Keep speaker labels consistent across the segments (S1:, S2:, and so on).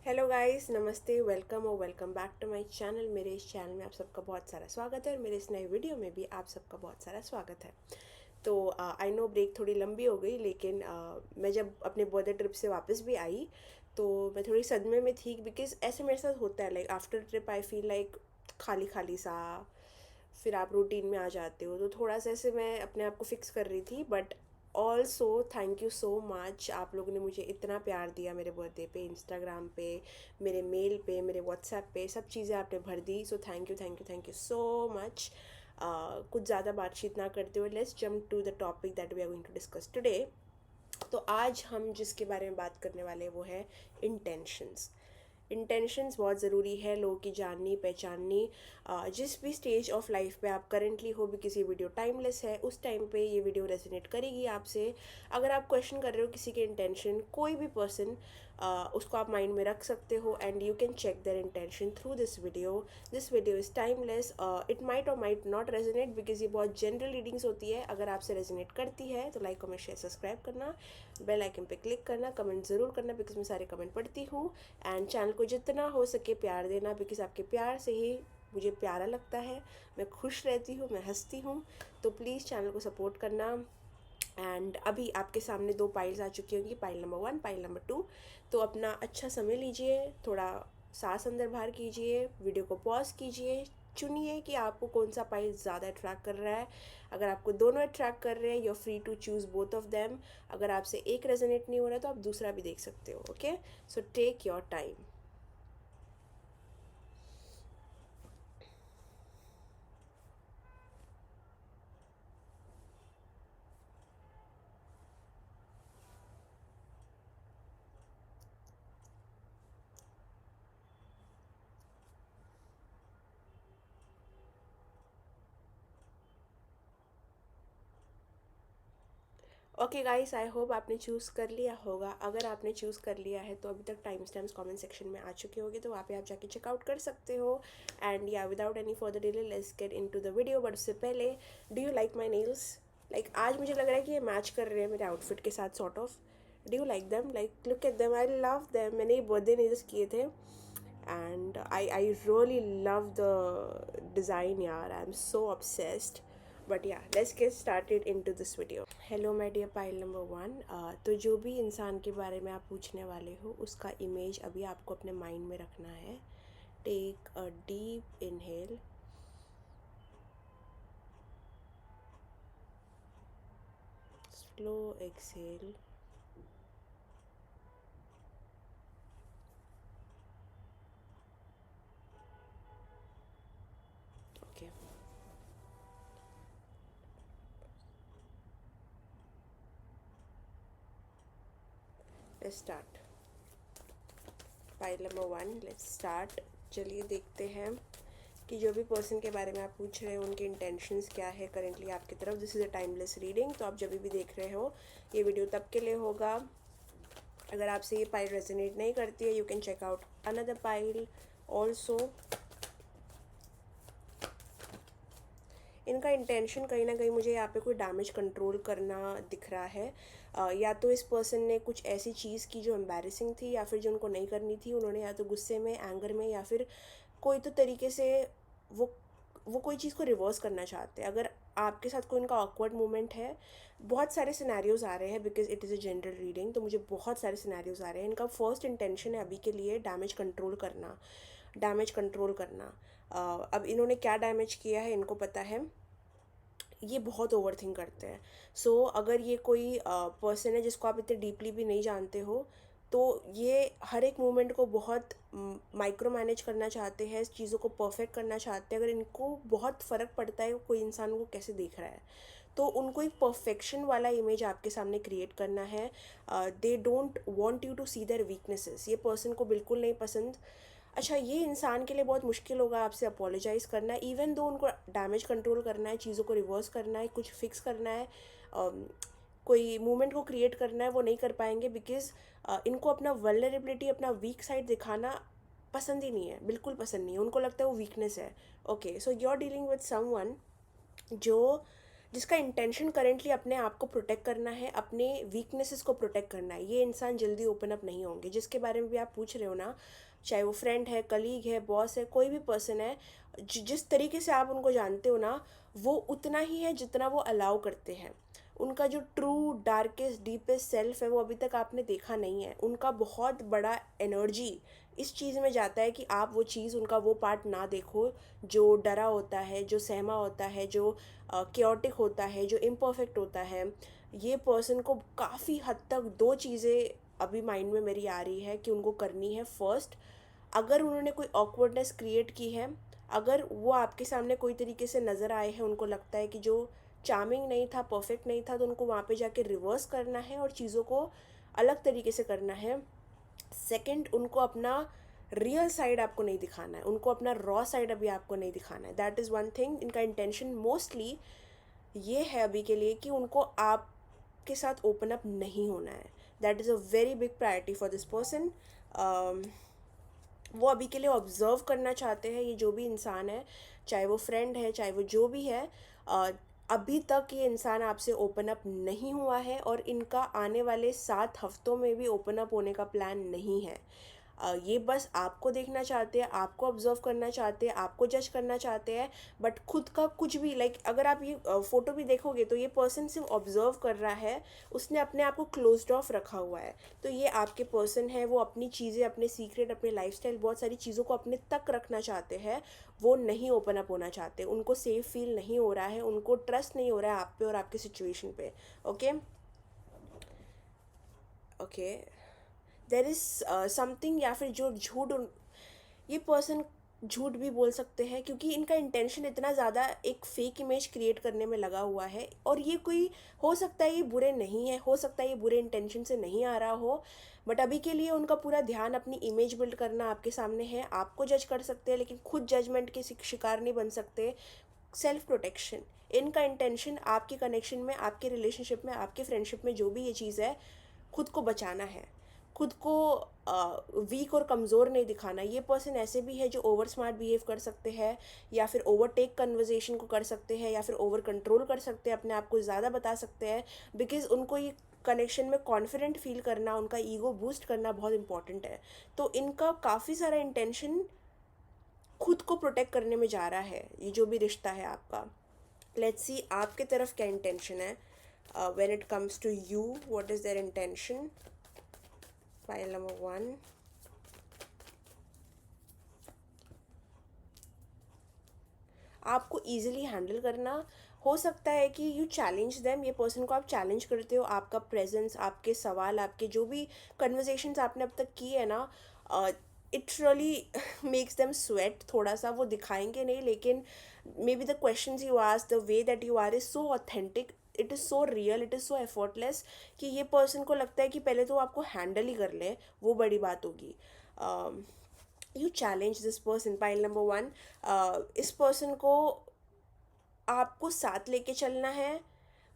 S1: Hello guys, नमस्ते, welcome और welcome back to my channel. मेरे इस चैनल में आप सबका बहुत सारा स्वागत है और मेरे इस नए वीडियो में भी आप सबका बहुत सारा स्वागत है। तो आई नो ब्रेक थोड़ी लंबी हो गई, लेकिन मैं जब अपने बर्थडे ट्रिप से वापस भी आई तो मैं थोड़ी सदमे में थी, बिकॉज ऐसे मेरे साथ होता है। Like after trip I feel like खाली खाली सा, फिर आप रूटीन में आ जाते हो, तो थोड़ा सा ऐसे मैं अपने आप को फिक्स कर रही थी। But also thank you so much, आप लोगों ने मुझे इतना प्यार दिया मेरे बर्थडे पे, इंस्टाग्राम पे, मेरे मेल पे, मेरे व्हाट्सएप पे, सब चीज़ें आपने भर दी। So thank you thank you thank you so much. कुछ ज़्यादा बातचीत ना करते हुए let's jump to the topic that we are going to discuss today. तो आज हम जिसके बारे में बात करने वाले हैं वो है इंटेंशंस। इंटेंशंस बहुत ज़रूरी है लोगों की जाननी पहचाननी। जिस भी स्टेज ऑफ लाइफ पे आप करेंटली हो, भी किसी वीडियो टाइमलेस है, उस टाइम पे ये वीडियो रेजोनेट करेगी आपसे। अगर आप क्वेश्चन कर रहे हो किसी के इंटेंशन, कोई भी पर्सन, उसको आप माइंड में रख सकते हो and you can check their intention through this video. This video is timeless. It might or might not resonate because ये बहुत जनरल रीडिंग्स होती है। अगर आपसे रेजोनेट करती है तो लाइक कमेंट शेयर सब्सक्राइब करना, बेल आइकन पे क्लिक करना, कमेंट ज़रूर करना बिकॉज मैं सारे कमेंट पढ़ती हूँ। एंड चैनल को जितना हो सके प्यार देना बिकॉज आपके प्यार से ही मुझे प्यारा लगता है, मैं खुश रहती हूँ, मैं हंसती हूँ। तो प्लीज़ चैनल को सपोर्ट करना। एंड अभी आपके सामने दो पाइल्स आ चुकी होंगी, पाइल नंबर 1, पाइल नंबर 2। तो अपना अच्छा समय लीजिए, थोड़ा सांस अंदर बाहर कीजिए, वीडियो को पॉज कीजिए, चुनिए कि आपको कौन सा पाइल ज़्यादा अट्रैक्ट कर रहा है। अगर आपको दोनों अट्रैक्ट कर रहे हैं, you are free to choose both of them. अगर आपसे एक रेजोनेट नहीं हो रहा है तो आप दूसरा भी देख सकते हो। Okay, so take your time. Okay guys, I hope आपने चूज़ कर लिया होगा। अगर आपने चूज़ कर लिया है तो अभी तक टाइम स्टैम्प्स कमेंट सेक्शन में आ चुके होंगे, तो वहाँ पे आप जाके चेकआउट कर सकते हो। एंड या without any further delay let's get into the video. But उससे पहले, do you like my nails? Like आज मुझे लग रहा है कि ये मैच कर रहे हैं मेरे आउटफिट के साथ, sort of. Do you like them? Like look at them, I love them. मैंने ये बर्थडे नेल्स किए थे and I really love the design यार, I am so obsessed. But ya let's get started into this video. Hello my dear pile number 1। तो जो भी इंसान के बारे में आप पूछने वाले हो उसका इमेज अभी आपको अपने माइंड में रखना है। Take a deep inhale, slow exhale. Okay, let's start. Pile number 1, let's start. चलिए देखते हैं कि जो भी पर्सन के बारे में आप पूछ रहे हो उनके इंटेंशंस क्या है करेंटली आपकी तरफ। This is a timeless reading, तो आप जब भी देख रहे हो ये वीडियो तब के लिए होगा। अगर आपसे ये पाइल रेजोनेट नहीं करती है, you can check out another pile also. इनका इंटेंशन कहीं ना कहीं मुझे यहाँ पे कोई डैमेज कंट्रोल करना दिख रहा है। या तो इस पर्सन ने कुछ ऐसी चीज़ की जो एम्बैरेसिंग थी, या फिर जो उनको नहीं करनी थी, उन्होंने या तो गुस्से में, एंगर में, या फिर कोई तो तरीके से वो वो कोई चीज़ को रिवर्स करना चाहते हैं। अगर आपके साथ कोई उनका ऑकवर्ड मोमेंट है, बहुत सारे सिनेरियोज आ रहे हैं because it is a general reading, तो मुझे बहुत सारे सिनेरियोज आ रहे हैं। इनका फर्स्ट इंटेंशन है अभी के लिए डैमेज कंट्रोल करना, डैमेज कंट्रोल करना। अब इन्होंने क्या डैमेज किया है इनको पता है, ये बहुत ओवर थिंक करते हैं। सो अगर ये कोई पर्सन है जिसको आप इतने डीपली भी नहीं जानते हो, तो ये हर एक मोमेंट को बहुत माइक्रो मैनेज करना चाहते हैं, चीज़ों को परफेक्ट करना चाहते हैं। अगर इनको बहुत फ़र्क पड़ता है कोई इंसान को कैसे देख रहा है, तो उनको एक परफेक्शन वाला इमेज आपके सामने क्रिएट करना है। They don't want you to see their weaknesses, ये पर्सन को बिल्कुल नहीं पसंद। अच्छा, ये इंसान के लिए बहुत मुश्किल होगा आपसे अपोलोजाइज़ करना, इवन दो उनको डैमेज कंट्रोल करना है, चीज़ों को रिवर्स करना है, कुछ फिक्स करना है, कोई मूवमेंट को क्रिएट करना है, वो नहीं कर पाएंगे बिकॉज इनको अपना वल्नरेबिलिटी, अपना वीक साइड दिखाना पसंद ही नहीं है, बिल्कुल पसंद नहीं है। उनको लगता है वो वीकनेस है। Okay, so you are dealing with someone जो जिसका इंटेंशन करेंटली अपने आप को प्रोटेक्ट करना है, अपने वीकनेसेस को प्रोटेक्ट करना है, ये इंसान जल्दी ओपन अप नहीं होंगे। जिसके बारे में भी आप पूछ रहे हो ना, चाहे वो फ्रेंड है, कलीग है, बॉस है, कोई भी पर्सन है, जिस तरीके से आप उनको जानते हो ना, वो उतना ही है जितना वो अलाउ करते हैं। उनका जो ट्रू डार्केस्ट डीपेस्ट सेल्फ है वो अभी तक आपने देखा नहीं है। उनका बहुत बड़ा एनर्जी इस चीज़ में जाता है कि आप वो चीज़, उनका वो पार्ट ना देखो जो डरा होता है, जो सहमा होता है, जो क्योटिक होता है, जो इम्परफेक्ट होता है। ये पर्सन को काफ़ी हद तक दो चीज़ें अभी माइंड में मेरी आ रही है कि उनको करनी है। फर्स्ट, अगर उन्होंने कोई ऑकवर्डनेस क्रिएट की है, अगर वो आपके सामने कोई तरीके से नज़र आए हैं, उनको लगता है कि जो चार्मिंग नहीं था, परफेक्ट नहीं था, तो उनको वहाँ पे जाके रिवर्स करना है और चीज़ों को अलग तरीके से करना है। सेकंड, उनको अपना रियल साइड आपको नहीं दिखाना है, उनको अपना रॉ साइड अभी आपको नहीं दिखाना है। That is one thing. इनका इंटेंशन मोस्टली ये है अभी के लिए कि उनको आपके साथ ओपन अप नहीं होना है। That is a very big priority for this person. वो अभी के लिए ऑब्ज़र्व करना चाहते हैं, ये जो भी इंसान है, चाहे वो फ्रेंड है, चाहे वो जो भी है, अभी तक ये इंसान आपसे ओपन अप नहीं हुआ है और इनका आने वाले 7 हफ्तों में भी ओपन अप होने का प्लान नहीं है। ये बस आपको देखना चाहते हैं, आपको ऑब्जर्व करना चाहते हैं, आपको जज करना चाहते हैं, बट खुद का कुछ भी, लाइक अगर आप ये फ़ोटो भी देखोगे तो ये पर्सन सिर्फ ऑब्जर्व कर रहा है, उसने अपने आप को क्लोज्ड ऑफ रखा हुआ है। तो ये आपके पर्सन है, वो अपनी चीज़ें, अपने सीक्रेट, अपने लाइफस्टाइल, बहुत सारी चीज़ों को अपने तक रखना चाहते हैं। वो नहीं ओपन अप होना चाहते, उनको सेफ फील नहीं हो रहा है, उनको ट्रस्ट नहीं हो रहा है आप पे और आपके सिचुएशन पे। Okay okay, there is something, या फिर जो झूठ ये पर्सन झूठ भी बोल सकते हैं, क्योंकि इनका इंटेंशन इतना ज़्यादा एक फेक इमेज क्रिएट करने में लगा हुआ है। और ये कोई, हो सकता है ये बुरे नहीं है, हो सकता है ये बुरे इंटेंशन से नहीं आ रहा हो, बट अभी के लिए उनका पूरा ध्यान अपनी इमेज बिल्ड करना आपके सामने है। आपको जज कर सकते हैं लेकिन खुद जजमेंट के शिकार नहीं बन सकते। सेल्फ प्रोटेक्शन इनका इंटेंशन, आपके कनेक्शन में, आपके रिलेशनशिप में, आपके फ्रेंडशिप में जो भी ये चीज़ है, खुद को बचाना है, खुद को वीक और कमज़ोर नहीं दिखाना। ये पर्सन ऐसे भी है जो ओवर स्मार्ट बिहेव कर सकते हैं, या फिर ओवरटेक कन्वर्जेशन को कर सकते हैं, या फिर ओवर कंट्रोल कर सकते हैं, अपने आप को ज़्यादा बता सकते हैं। बिकॉज उनको ये कनेक्शन में कॉन्फिडेंट फील करना, उनका ईगो बूस्ट करना बहुत इंपॉर्टेंट है। तो इनका काफ़ी सारा इंटेंशन खुद को प्रोटेक्ट करने में जा रहा है, ये जो भी रिश्ता है आपका। लेट्स सी आपके तरफ क्या इंटेंशन है। When it comes to you, what is their intention? Pile number 1। आपको ईजिली हैंडल करना। हो सकता है कि यू चैलेंज देम, ये पर्सन को आप चैलेंज करते हो, आपका प्रेजेंस, आपके सवाल, आपके जो भी कन्वर्जेशंस आपने अब तक की है ना, it really makes them sweat. थोड़ा सा वो दिखाएंगे नहीं, लेकिन maybe the questions you ask, the way that you are is so authentic, it is so real, it is so effortless, कि ये पर्सन को लगता है कि पहले तो आपको हैंडल ही कर ले, वो बड़ी बात होगी। You challenge this person. Pile number 1, इस पर्सन को आपको साथ लेके चलना है।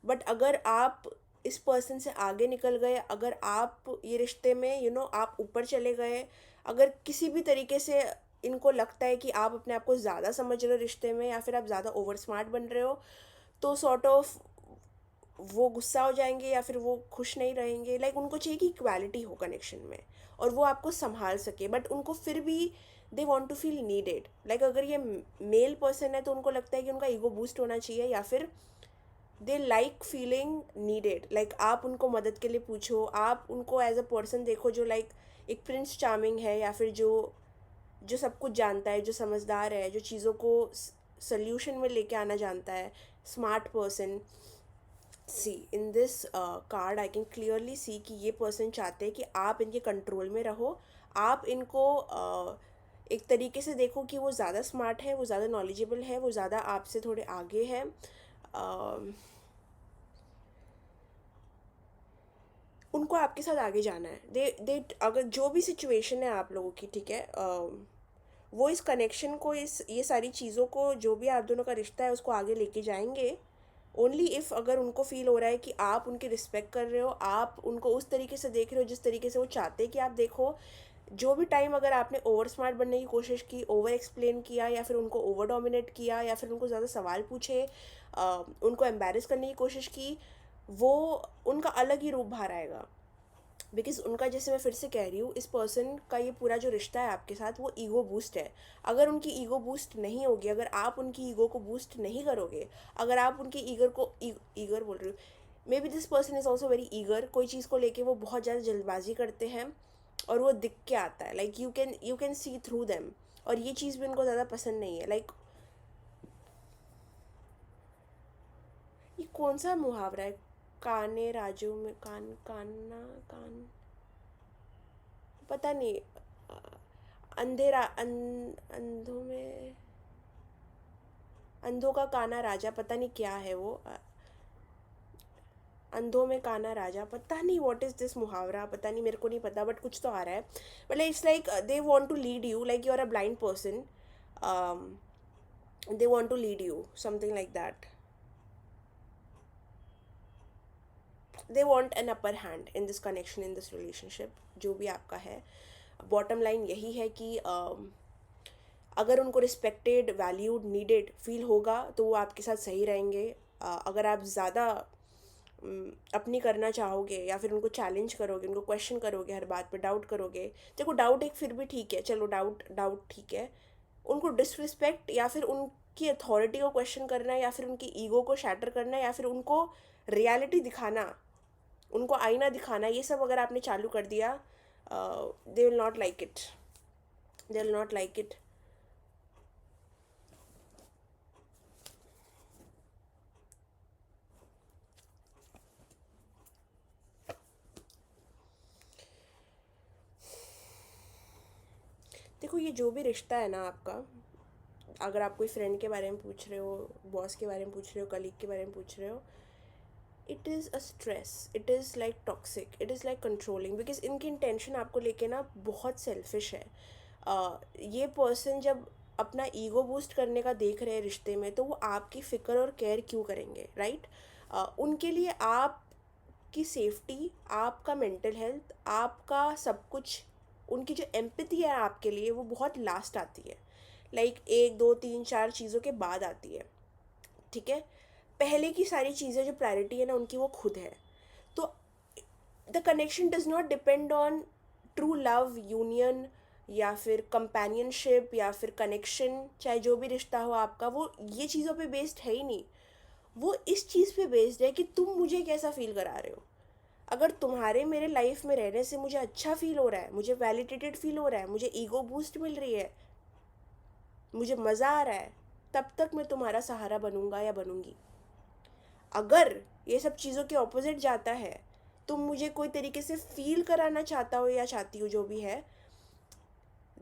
S1: बट अगर आप इस पर्सन से आगे निकल गए, अगर आप ये रिश्ते में आप ऊपर चले गए, अगर किसी भी तरीके से इनको लगता है कि आप अपने आप को ज़्यादा समझ रहे हो रिश्ते में, या फिर आप ज़्यादा ओवर स्मार्ट बन रहे हो, तो सॉर्ट ऑफ वो गुस्सा हो जाएंगे, या फिर वो खुश नहीं रहेंगे। लाइक उनको चाहिए कि इक्वालिटी हो कनेक्शन में, और वो आपको संभाल सके, बट उनको फिर भी they want to feel needed. Like अगर ये मेल पर्सन है तो उनको लगता है कि उनका ईगो बूस्ट होना चाहिए, या फिर they like feeling needed. Like आप उनको मदद के लिए पूछो, आप उनको एज अ पर्सन देखो जो लाइक एक प्रिंस चार्मिंग है, या फिर जो जो सब कुछ जानता है, जो समझदार है, जो चीज़ों को सल्यूशन में लेके आना जानता है, smart person. See in this card I can clearly see कि ये पर्सन चाहते हैं कि आप इनके कंट्रोल में रहो। आप इनको एक तरीके से देखो कि वो ज़्यादा स्मार्ट है, वो ज़्यादा नॉलेजेबल है, वो ज़्यादा आपसे थोड़े आगे है। उनको आपके साथ आगे जाना है। दे अगर जो भी सिचुएशन है आप लोगों की, ठीक है, वो इस कनेक्शन को, इस ये सारी चीज़ों को, जो भी आप दोनों का रिश्ता है उसको आगे लेके जाएंगे ओनली इफ़ अगर उनको फील हो रहा है कि आप उनकी रिस्पेक्ट कर रहे हो, आप उनको उस तरीके से देख रहे हो जिस तरीके से वो चाहते हैं कि आप देखो। जो भी टाइम अगर आपने ओवर स्मार्ट बनने की कोशिश की, ओवर एक्सप्लेन किया, या फिर उनको ओवर डोमिनेट किया, या फिर उनको ज़्यादा सवाल पूछे, उनको एम्बेरस करने की कोशिश की, वो उनका अलग ही रूप बाहर आएगा। बिकॉज उनका, जैसे मैं फिर से कह रही हूँ, इस पर्सन का ये पूरा जो रिश्ता है आपके साथ, वो ईगो बूस्ट है। अगर उनकी ईगो बूस्ट नहीं होगी, अगर आप उनकी ईगो को बूस्ट नहीं करोगे, अगर आप उनकी ईगर को ईगर बोल रही हूँ, may be this person is also very eager, कोई चीज़ को लेके वो बहुत ज़्यादा जल्दबाजी करते हैं और वो दिख के आता है, like you can see through them. और ये चीज़ भी उनको ज़्यादा पसंद नहीं है। लाइक ये कौन सा मुहावरा है, काने राजू में कान काना कान, पता नहीं, अंधेरा अंधों में, अंधों का काना राजा, पता नहीं क्या है वो, अंधों में काना राजा, पता नहीं व्हाट इज़ दिस मुहावरा, पता नहीं, मेरे को नहीं पता, बट कुछ तो आ रहा है। But it's like they want to lead you, like you are a blind person, they want to lead you, something like that. They want an upper hand in this connection, in this relationship, जो भी आपका है। Bottom line यही है कि अगर उनको respected, valued, needed feel होगा तो वो आपके साथ सही रहेंगे। अगर आप ज़्यादा अपनी करना चाहोगे, या फिर उनको चैलेंज करोगे, उनको क्वेश्चन करोगे, हर बात पे डाउट करोगे, देखो डाउट एक फिर भी ठीक है, चलो डाउट डाउट ठीक है। उनको डिसरिस्पेक्ट, या फिर उनकी अथॉरिटी को क्वेश्चन करना, या फिर उनकी ईगो को शैटर करना, या फिर उनको रियलिटी दिखाना, उनको आईना दिखाना, ये सब अगर आपने चालू कर दिया, दे will not like it, they will not like it. देखो ये जो भी रिश्ता है ना आपका, अगर आप कोई फ्रेंड के बारे में पूछ रहे हो, बॉस के बारे में पूछ रहे हो, कलीग के बारे में पूछ रहे हो, it is a stress, it is like toxic, it is like controlling, because इनकी इंटेंशन आपको लेके ना बहुत सेल्फिश है। ये पर्सन जब अपना ईगो बूस्ट करने का देख रहे हैं रिश्ते में, तो वो आपकी फ़िक्र और केयर क्यों करेंगे, राइट? उनके लिए आपकी सेफ्टी, आपका मेंटल हेल्थ, आपका सब कुछ, उनकी जो एम्पैथी है आपके लिए, वो बहुत लास्ट आती है। लाइक एक दो तीन चार चीज़ों के बाद आती है, ठीक है? पहले की सारी चीज़ें जो प्रायोरिटी है ना उनकी, वो खुद है। तो the connection does not depend on true love, union, या फिर कंपेनियनशिप, या फिर कनेक्शन, चाहे जो भी रिश्ता हो आपका, वो ये चीज़ों पे बेस्ड है ही नहीं। वो इस चीज़ पे बेस्ड है कि तुम मुझे कैसा फील करा रहे हो। अगर तुम्हारे मेरे लाइफ में रहने से मुझे अच्छा फील हो रहा है, मुझे वैलिडेटेड फील हो रहा है, मुझे ईगो बूस्ट मिल रही है, मुझे मज़ा आ रहा है, तब तक मैं तुम्हारा सहारा बनूंगा या बनूंगी। अगर ये सब चीज़ों के ऑपोजिट जाता है, तुम मुझे कोई तरीके से फील कराना चाहता हो या चाहती हो, जो भी है,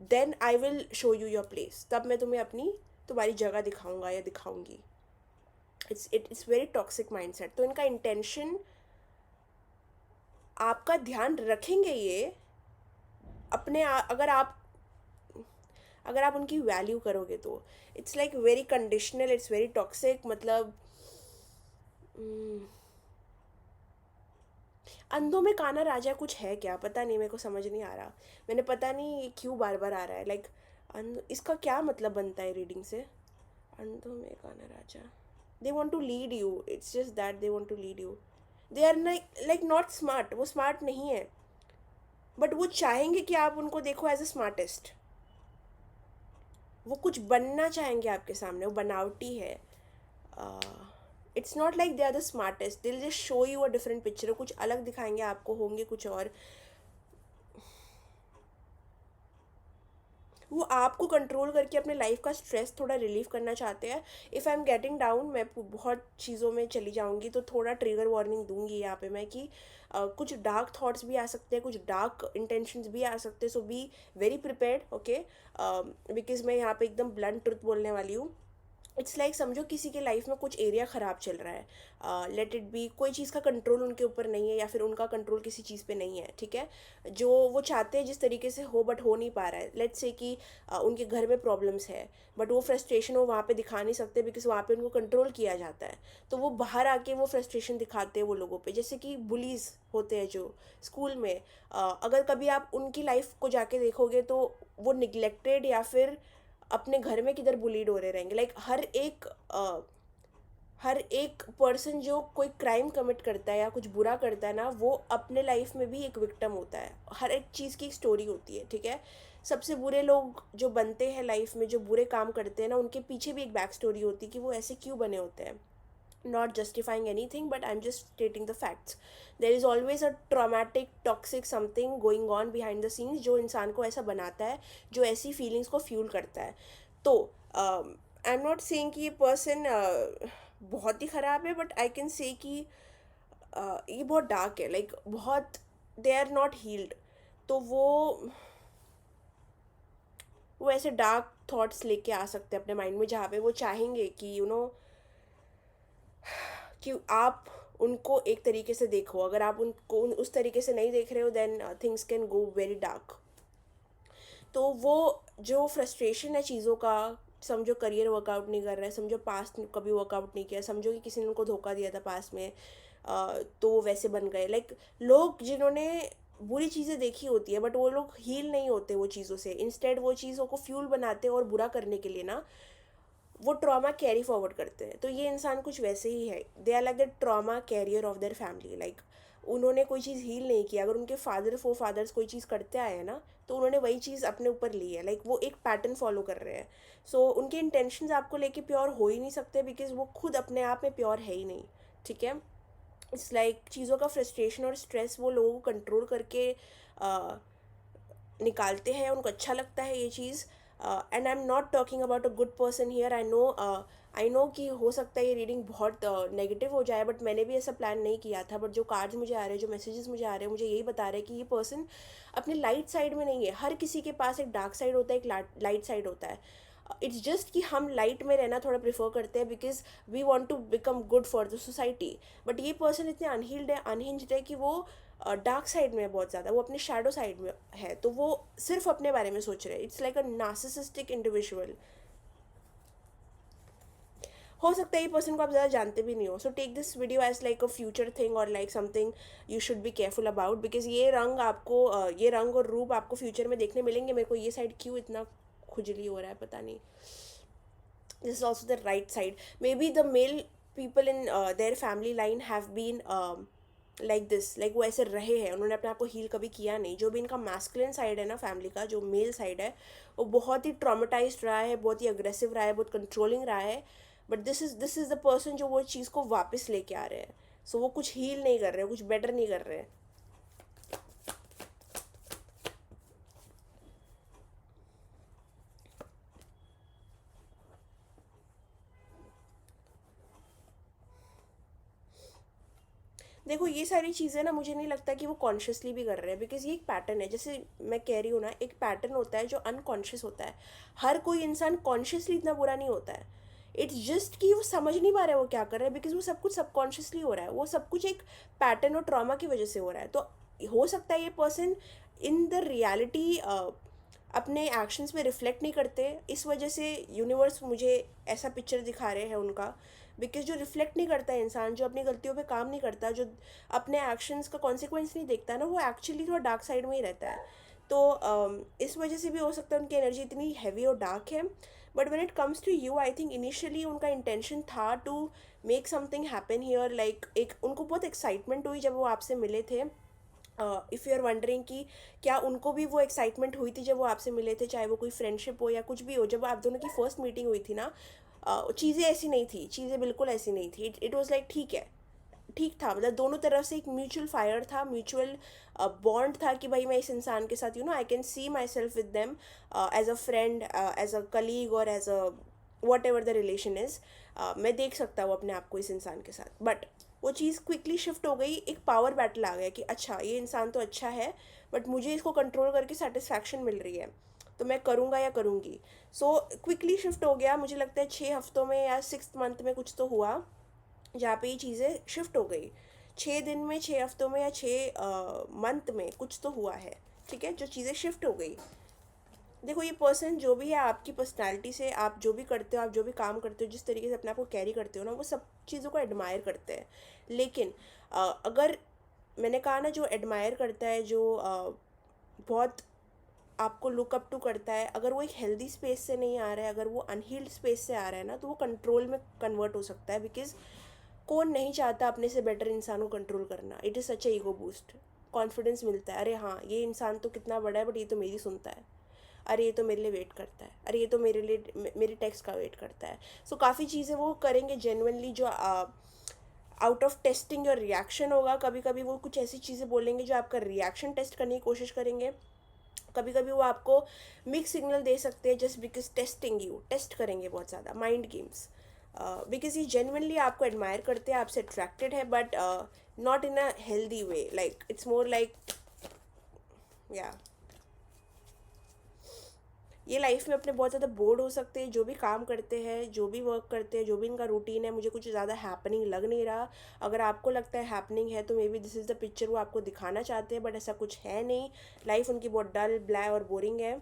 S1: then I will show you your place, तब मैं तुम्हें अपनी तुम्हारी जगह दिखाऊंगा या दिखाऊंगी। It's very toxic mindset. तो इनका इंटेंशन, आपका ध्यान रखेंगे ये अगर आप उनकी वैल्यू करोगे तो। It's like very conditional, it's very toxic. मतलब अंधों में काना राजा कुछ है क्या, पता नहीं, मेरे को समझ नहीं आ रहा। मैंने पता नहीं ये क्यों बार बार आ रहा है, लाइक इसका क्या मतलब बनता है रीडिंग से, अंधों में काना राजा। They want to lead you, it's just that they want to lead you. They are like not smart, वो स्मार्ट नहीं है, बट वो चाहेंगे कि आप उनको देखो एज अ स्मार्टेस्ट। वो कुछ बनना चाहेंगे आपके सामने, वो बनावटी है। It's not like they are the smartest, they'll just show you a different picture, कुछ अलग दिखाएंगे आपको, होंगे कुछ और। वो आपको कंट्रोल करके अपने लाइफ का स्ट्रेस थोड़ा रिलीव करना चाहते हैं। If I am getting down, मैं बहुत चीज़ों में चली जाऊंगी, तो थोड़ा ट्रिगर वार्निंग दूंगी यहाँ पे मैं कि कुछ डार्क थॉट्स भी आ सकते हैं, कुछ डार्क इंटेंशंस भी आ सकते हैं। So be very prepared, okay? Because मैं यहाँ पे एकदम ब्लंट ट्रुथ बोलने वाली हूँ। इट्स लाइक समझो किसी के लाइफ में कुछ एरिया ख़राब चल रहा है, लेट इट बी, कोई चीज़ का कंट्रोल उनके ऊपर नहीं है या फिर उनका कंट्रोल किसी चीज़ पे नहीं है, ठीक है, जो वो चाहते हैं जिस तरीके से हो बट हो नहीं पा रहा है। लेट्स से कि उनके घर में प्रॉब्लम्स है, बट वो फ्रस्ट्रेशन वो वहाँ पे दिखा नहीं सकते बिकॉज वहाँ पे उनको कंट्रोल किया जाता है। तो वो बाहर आके वो फ्रस्ट्रेशन दिखाते हैं वो लोगों पे, जैसे कि बुलीज होते हैं जो स्कूल में। अगर कभी आप उनकी लाइफ को जाके देखोगे तो वो निगलेक्टेड या फिर अपने घर में किधर बुलीड हो रहे रहेंगे। लाइक हर एक पर्सन जो कोई क्राइम कमिट करता है या कुछ बुरा करता है ना, वो अपने लाइफ में भी एक विक्टिम होता है। हर एक चीज़ की एक स्टोरी होती है, ठीक है। सबसे बुरे लोग जो बनते हैं लाइफ में, जो बुरे काम करते हैं ना, उनके पीछे भी एक बैक स्टोरी होती है कि वो ऐसे क्यों बने होते हैं। Not justifying anything, but I'm just stating the facts. There is always a traumatic toxic something going on behind the scenes जो इंसान को ऐसा बनाता है, जो ऐसी फीलिंग्स को फ्यूल करता है। तो आई एम नॉट सेइंग कि ये पर्सन बहुत ही ख़राब है, बट आई कैन से कि ये बहुत डार्क है, लाइक बहुत, दे आर नॉट हील्ड। तो वो ऐसे डार्क थॉट्स लेके आ सकते हैं अपने माइंड में, जहाँ पे वो चाहेंगे कि कि आप उनको एक तरीके से देखो। अगर आप उनको उस तरीके से नहीं देख रहे हो, then things can go very dark. तो वो जो फ्रस्ट्रेशन है चीज़ों का, समझो करियर वर्कआउट नहीं कर रहा है, समझो पास्ट कभी वर्कआउट नहीं किया, समझो कि किसी ने उनको धोखा दिया था पास्ट में, तो वो वैसे बन गए। लाइक लोग जिन्होंने बुरी चीज़ें देखी होती है बट वो लोग हील नहीं होते वो चीज़ों से, इंस्टेड वो चीज़ों को फ्यूल बनाते हैं और बुरा करने के लिए ना वो ट्रॉमा कैरी फॉरवर्ड करते हैं। तो ये इंसान कुछ वैसे ही है, they are like the trauma carrier of their family. Like उन्होंने कोई चीज़ हील नहीं की, अगर उनके फादर्स कोई चीज़ करते आए हैं ना, तो उन्होंने वही चीज़ अपने ऊपर ली है। लाइक वो एक पैटर्न फॉलो कर रहे हैं। सो उनके इंटेंशंस आपको लेके प्योर हो ही नहीं सकते बिकॉज वो खुद अपने आप में प्योर है ही नहीं, ठीक है। इट्स लाइक चीज़ों का फ्रस्ट्रेशन और स्ट्रेस वो लोगों को कंट्रोल करके निकालते हैं, उनको अच्छा लगता है ये चीज़। And I am not talking about a good person here. I know कि हो सकता है ये रीडिंग बहुत नेगेटिव हो जाए, बट मैंने भी ऐसा प्लान नहीं किया था। बट जो कार्ड्स मुझे आ रहे हैं, जो मैसेजेस मुझे आ रहे हैं, मुझे यही बता रहे हैं कि ये पर्सन अपने लाइट साइड में नहीं है। हर किसी के पास एक डार्क साइड होता है, एक लाइट साइड होता है। इट्स जस्ट कि हम लाइट में रहना थोड़ा प्रेफर करते हैं because we want to become good for the society. But ये पर्सन इतने अनहील्ड है, अनहिंज्ड है कि वो डार्क साइड में है बहुत ज़्यादा, वो अपने शैडो साइड में है। तो वो सिर्फ अपने बारे में सोच रहे हैं। It's like a narcissistic individual. हो सकता है ये पर्सन को आप ज़्यादा जानते भी नहीं हो। So take this video as like a future thing और like something you should be careful about, because ये रंग और रूप आपको फ्यूचर में देखने मिलेंगे। मेरे को ये साइड क्यों इतना खुजली हो रहा है पता नहीं। This is also the right side. Maybe the male people in their family line have been like this, like वो ऐसे रहे हैं, उन्होंने अपने आप को हील कभी किया नहीं। जो भी इनका मैस्कुलिन साइड है ना फैमिली का, जो मेल साइड है, वो बहुत ही ट्रॉमेटाइज्ड रहा है, बहुत ही अग्रेसिव रहा है, बहुत कंट्रोलिंग रहा है। But this is the person जो वो चीज़ को वापस लेके आ रहे हैं। सो वो कुछ हील नहीं कर रहे हैं, कुछ बेटर नहीं कर रहे हैं। देखो ये सारी चीज़ें ना, मुझे नहीं लगता कि वो कॉन्शियसली भी कर रहे हैं, बिकॉज ये एक पैटर्न है। जैसे मैं कह रही हूँ ना, एक पैटर्न होता है जो अनकॉन्शियस होता है। हर कोई इंसान कॉन्शियसली इतना बुरा नहीं होता है। इट्स जस्ट कि वो समझ नहीं पा रहा है वो क्या कर रहा है, बिकॉज वो सब कुछ सबकॉन्शियसली हो रहा है। वो सब कुछ एक पैटर्न और ट्रॉमा की वजह से हो रहा है। तो हो सकता है ये पर्सन इन द रियलिटी अपने एक्शंस में रिफ्लेक्ट नहीं करते, इस वजह से यूनिवर्स मुझे ऐसा पिक्चर दिखा रहे हैं उनका। बिकॉज जो रिफ्लेक्ट नहीं करता है इंसान, जो अपनी गलतियों पे काम नहीं करता, जो अपने एक्शंस का कॉन्सिक्वेंस नहीं देखता ना, वो एक्चुअली थोड़ा डार्क साइड में ही रहता है। तो इस वजह से भी हो सकता है उनकी एनर्जी इतनी हैवी और डार्क है। But when it comes to you, I think initially उनका इंटेंशन था to make something happen here. Like एक उनको बहुत एक्साइटमेंट हुई जब वो आपसे मिले थे। इफ़ यू आर वंडरिंग कि क्या उनको भी वो एक्साइटमेंट हुई थी जब वो आपसे मिले थे, चाहे वो कोई फ्रेंडशिप हो या कुछ भी हो। जब आप दोनों की फर्स्ट मीटिंग हुई थी ना, चीज़ें ऐसी नहीं थी, चीज़ें बिल्कुल ऐसी नहीं थी। इट वॉज़ लाइक ठीक है, ठीक था। मतलब दोनों तरफ से एक म्यूचुअल फायर था, म्यूचुअल बॉन्ड था कि भाई मैं इस इंसान के साथ I can see myself with them as a friend, as a colleague और as a whatever the relation is. मैं देख सकता हूँ अपने आप को इस इंसान के साथ। बट वो चीज़ क्विकली शिफ्ट हो गई, एक पावर बैटल आ गया कि अच्छा ये इंसान तो अच्छा है, बट मुझे इसको कंट्रोल करके सेटिस्फैक्शन मिल रही है। तो मैं करूँगा या करूँगी। सो क्विकली शिफ्ट हो गया, मुझे लगता है 6 हफ्तों में या 6th मंथ में कुछ तो हुआ जहाँ पे ये चीज़ें शिफ्ट हो गई। 6 दिन में, 6 हफ्तों में या 6 मंथ में कुछ तो हुआ है, ठीक है, जो चीज़ें शिफ्ट हो गई। देखो, ये पर्सन जो भी है, आपकी पर्सनैलिटी से, आप जो भी करते हो, आप जो भी काम करते हो, जिस तरीके से अपने आप को कैरी करते हो ना, वो सब चीज़ों को एडमायर करते हैं। लेकिन अगर मैंने कहा ना, जो एडमायर करता है, जो बहुत आपको लुक अप टू करता है, अगर वो एक हेल्दी स्पेस से नहीं आ रहा है, अगर वो अनहील्ड स्पेस से आ रहा है ना, तो वो कंट्रोल में कन्वर्ट हो सकता है। बिकॉज कौन नहीं चाहता अपने से बेटर इंसान को कंट्रोल करना? It is such A ego boost. Confidence मिलता है, अरे हाँ, ये इंसान तो कितना बड़ा है, बट ये तो मेरी सुनता है। अरे ये तो मेरे लिए वेट करता है, अरे ये तो मेरे लिए मेरी टेक्स्ट का वेट करता है। सो काफ़ी चीज़ें वो करेंगे जेन्युइनली, जो out of testing your reaction होगा। कभी कभी वो कुछ ऐसी चीज़ें बोलेंगे जो आपका रिएक्शन टेस्ट करने की कोशिश करेंगे। कभी कभी वो आपको मिक्स सिग्नल दे सकते हैं, just because testing you, test करेंगे बहुत ज़्यादा, माइंड गेम्स। बिकॉज ये जेन्युइनली आपको एडमायर करते हैं, आपसे अट्रैक्टेड है, but not in a healthy way, like it's more like, या ये लाइफ में अपने बहुत ज़्यादा बोर्ड हो सकते हैं। जो भी काम करते हैं, जो भी वर्क करते हैं, जो भी इनका रूटीन है, मुझे कुछ ज़्यादा हैपनिंग लग नहीं रहा। अगर आपको लगता है हैपनिंग है, तो may be this is the picture वो आपको दिखाना चाहते हैं, बट ऐसा कुछ है नहीं। लाइफ उनकी बहुत डल, ब्लैक और बोरिंग है।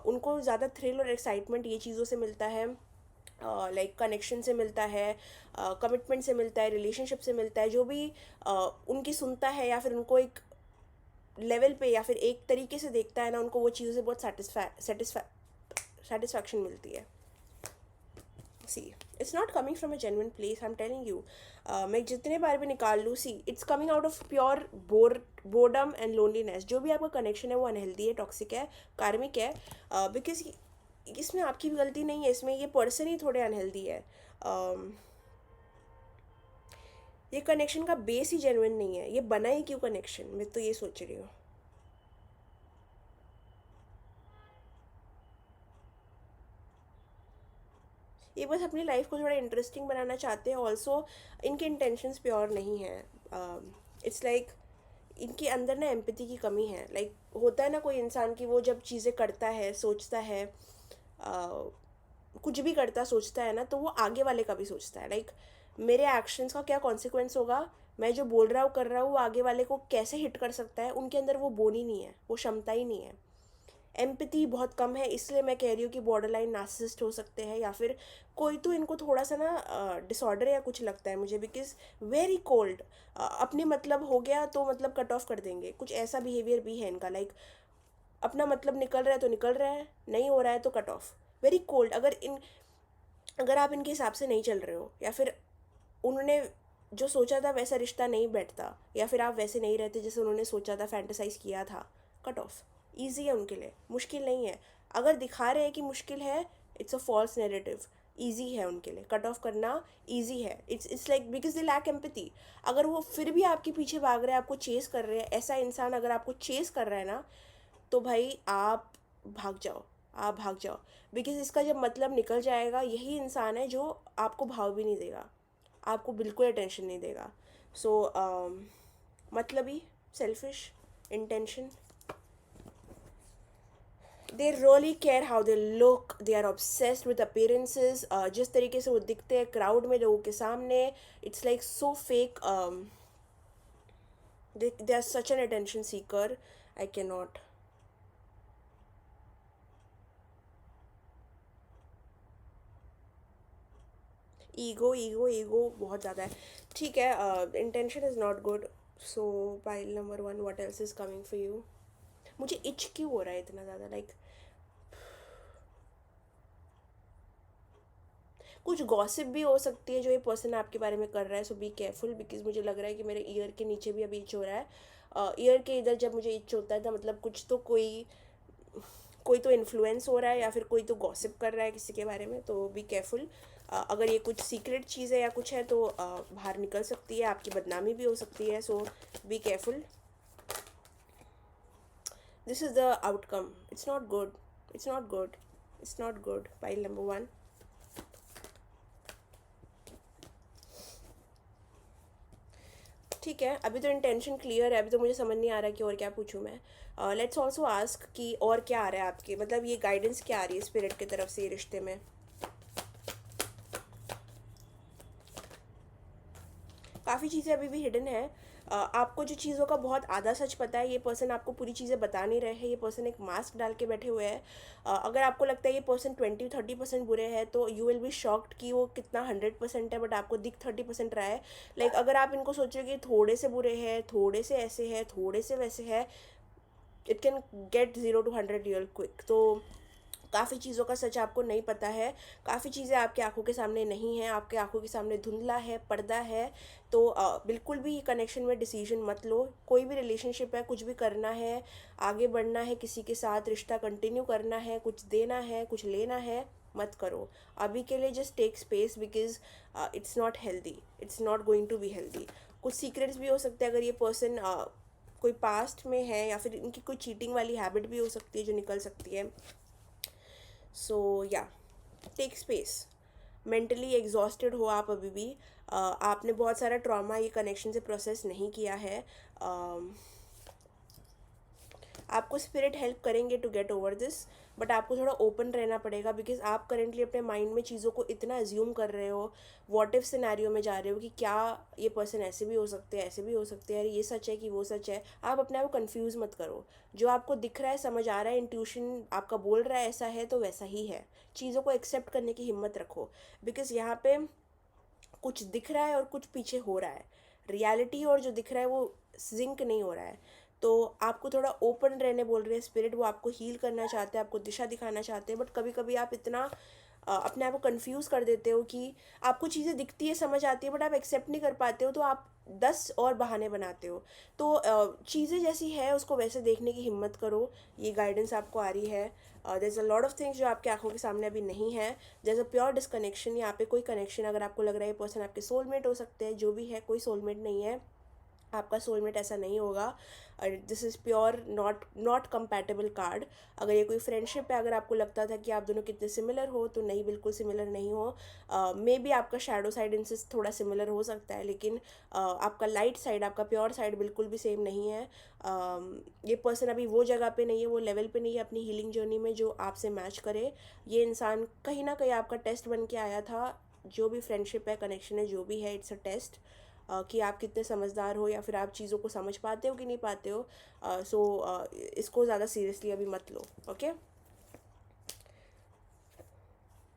S1: उनको ज़्यादा थ्रिल और एक्साइटमेंट ये चीज़ों से मिलता है, लाइक कनेक्शन से मिलता है, कमिटमेंट से मिलता है, रिलेशनशिप से मिलता है। जो भी उनकी सुनता है, या फिर उनको एक लेवल पे, या फिर एक तरीके से देखता है ना, उनको वो चीज़ों से बहुत सेटिस्फैक्शन मिलती है। See, it's not coming from a genuine place, I am telling you. मैं जितने बार भी निकाल लूँ, see, it's coming out of pure boredom and loneliness. जो भी आपका कनेक्शन है वो अनहेल्दी है, टॉक्सिक है, कार्मिक है। बिकॉज इसमें आपकी भी गलती नहीं है, इसमें ये पर्सन ही थोड़े अनहेल्दी है। ये कनेक्शन का बेस ही जेन्युइन नहीं है, ये बना ही क्यों कनेक्शन, मैं तो ये सोच रही हूँ। ये बस अपनी लाइफ को थोड़ा इंटरेस्टिंग बनाना चाहते हैं। ऑल्सो इनके इंटेंशंस प्योर नहीं है। इट्स लाइक इनके अंदर ना एम्पैथी की कमी है। लाइक होता है ना कोई इंसान की, वो जब चीज़ें करता है, सोचता है, कुछ भी करता सोचता है ना, तो वो आगे वाले का भी सोचता है। लाइक मेरे एक्शंस का क्या कॉन्सिक्वेंस होगा, मैं जो बोल रहा हूँ, कर रहा हूँ, वो आगे वाले को कैसे हिट कर सकता है। उनके अंदर वो बोन ही नहीं है, वो क्षमता ही नहीं है। एम्पैथी बहुत कम है, इसलिए मैं कह रही हूँ कि बॉर्डर लाइन नार्सिसिस्ट हो सकते हैं, या फिर कोई तो इनको थोड़ा सा ना डिसऑर्डर या कुछ लगता है मुझे। बिकॉज वेरी कोल्ड, अपने मतलब हो गया तो मतलब कट ऑफ कर देंगे, कुछ ऐसा बिहेवियर भी है इनका। लाइक अपना मतलब निकल रहा है तो निकल रहा है, नहीं हो रहा है तो कट ऑफ। Very cold. अगर आप इनके हिसाब से नहीं चल रहे हो, या फिर उन्होंने जो सोचा था वैसा रिश्ता नहीं बैठता, या फिर आप वैसे नहीं रहते जैसे उन्होंने सोचा था, फैंटेसाइज किया था, कट ऑफ। ईजी है उनके लिए, मुश्किल नहीं है। अगर दिखा रहे हैं कि मुश्किल है, it's a false narrative. Easy है उनके लिए, कट ऑफ करना ईजी है। It's like because they lack empathy. अगर वो फिर भी आपके पीछे भाग रहे हैं, आपको चेस कर रहे हैं, ऐसा इंसान अगर आपको चेस कर रहा है ना, तो भाई आप भाग जाओ, आप भाग जाओ। बिकॉज इसका जब मतलब निकल जाएगा, यही इंसान है जो आपको भाव भी नहीं देगा, आपको बिल्कुल अटेंशन नहीं देगा। सो मतलबी, selfish, intention, they really care how they look, they are obsessed with appearances. जिस तरीके से वो दिखते हैं क्राउड में, लोगों के सामने, it's like so fake. They are such an attention seeker, I can not. Ego ego ego बहुत ज़्यादा है। ठीक है, intention is not good. So pile number 1, what else is coming for you? मुझे इच क्यों हो रहा है इतना ज़्यादा? लाइक कुछ गॉसिप भी हो सकती है जो ये पर्सन आपके बारे में कर रहा है। सो बी केयरफुल, बिकॉज मुझे लग रहा है कि मेरे ईयर के नीचे भी अभी इच हो रहा है। ईयर के इधर जब मुझे इच होता है तो मतलब कुछ तो कोई तो इन्फ्लुएंस हो रहा है, या फिर कोई तो गॉसिप कर रहा है किसी के बारे में। तो बी केयरफुल। अगर ये कुछ सीक्रेट चीज़ है या कुछ है, तो बाहर निकल सकती है, आपकी बदनामी भी हो सकती है। So be careful. This is the outcome. It's not good, it's not good, it's not good. Pile number 1। ठीक है, अभी तो इंटेंशन क्लियर है, अभी तो मुझे समझ नहीं आ रहा कि और क्या पूछूं मैं। लेट्स ऑल्सो आस्क कि और क्या आ रहा है आपके, मतलब ये गाइडेंस क्या आ रही है स्पिरिट की तरफ से ये रिश्ते में। काफ़ी चीज़ें अभी भी हिडन है। आपको जो चीज़ों का बहुत आधा सच पता है, ये पर्सन आपको पूरी चीज़ें बता नहीं रहे हैं, ये पर्सन एक मास्क डाल के बैठे हुए हैं। अगर आपको लगता है ये पर्सन 20-30% बुरे हैं तो यू विल बी शॉक्ड कि वो कितना 100% है, बट आपको दिख 30% रहा है। लाइक अगर आप इनको सोचोगे थोड़े से बुरे हैं, थोड़े से ऐसे है, थोड़े से वैसे है, it can get 0 to 100 real quick. तो काफ़ी चीज़ों का सच आपको नहीं पता है, काफ़ी चीज़ें आपकी आंखों के सामने नहीं हैं, आपके आंखों के सामने धुंधला है, पर्दा है। तो बिल्कुल भी कनेक्शन में डिसीजन मत लो। कोई भी रिलेशनशिप है, कुछ भी करना है, आगे बढ़ना है, किसी के साथ रिश्ता कंटिन्यू करना है, कुछ देना है, कुछ लेना है, मत करो अभी के लिए। Just take space, because it's not healthy, it's not going to be healthy. कुछ सीक्रेट्स भी हो सकते हैं अगर ये पर्सन कोई पास्ट में है, या फिर इनकी कोई चीटिंग वाली हैबिट भी हो सकती है जो निकल सकती है। सो या, टेक स्पेस। मेंटली एग्जॉस्टेड हो आप अभी भी, आपने बहुत सारा ट्रॉमा ये कनेक्शन से प्रोसेस नहीं किया है। आपको स्पिरिट हेल्प करेंगे to get over this, but आपको थोड़ा ओपन रहना पड़ेगा, बिकॉज आप करेंटली अपने माइंड में चीज़ों को इतना एज्यूम कर रहे हो, वॉट इफ सिनेरियो में जा रहे हो कि क्या ये पर्सन ऐसे भी हो सकते हैं, ऐसे भी हो सकते हैं, ये सच है कि वो सच है। आप अपने आप को कन्फ्यूज़ मत करो। जो आपको दिख रहा है, समझ आ रहा है, इंट्यूशन आपका बोल रहा है ऐसा है तो वैसा ही है। चीज़ों को एक्सेप्ट करने की हिम्मत रखो, बिकॉज यहाँ पे कुछ दिख रहा है और कुछ पीछे हो रहा है। रियलिटी और जो दिख रहा है वो जिंक नहीं हो रहा है। तो आपको थोड़ा ओपन रहने बोल रहे हैं स्पिरिट, वो आपको हील करना चाहते हैं, आपको दिशा दिखाना चाहते हैं, बट कभी कभी आप इतना अपने आप को कंफ्यूज कर देते हो कि आपको चीज़ें दिखती है, समझ आती है, बट आप एक्सेप्ट नहीं कर पाते हो, तो आप 10 और बहाने बनाते हो। तो चीज़ें जैसी है उसको वैसे देखने की हिम्मत करो। ये गाइडेंस आपको आ रही है। There is a lot of things जो आपके आंखों के सामने अभी नहीं है। There is a pure disconnection, यहाँ पे कोई कनेक्शन, अगर आपको लग रहा है ये पर्सन आपके सोलमेट हो सकते हैं, जो भी है, कोई सोलमेट नहीं है, आपका सोलमेट ऐसा नहीं होगा। This is pure not not compatible card. अगर ये कोई फ्रेंडशिप है, अगर आपको लगता था कि आप दोनों कितने सिमिलर हो, तो नहीं, बिल्कुल सिमिलर नहीं हो। मे बी आपका शैडो साइड इनसे थोड़ा सिमिलर हो सकता है, लेकिन आपका लाइट साइड, आपका प्योर साइड बिल्कुल भी सेम नहीं है। ये पर्सन अभी वो जगह पे नहीं है, वो लेवल पे नहीं है अपनी हीलिंग जर्नी में जो आपसे मैच करे। ये इंसान कहीं ना कहीं आपका टेस्ट बन के आया था। जो भी फ्रेंडशिप है, कनेक्शन है, जो भी है, इट्स अ टेस्ट कि आप कितने समझदार हो, या फिर आप चीज़ों को समझ पाते हो कि नहीं पाते हो। सो इसको ज़्यादा सीरियसली अभी मत लो, okay.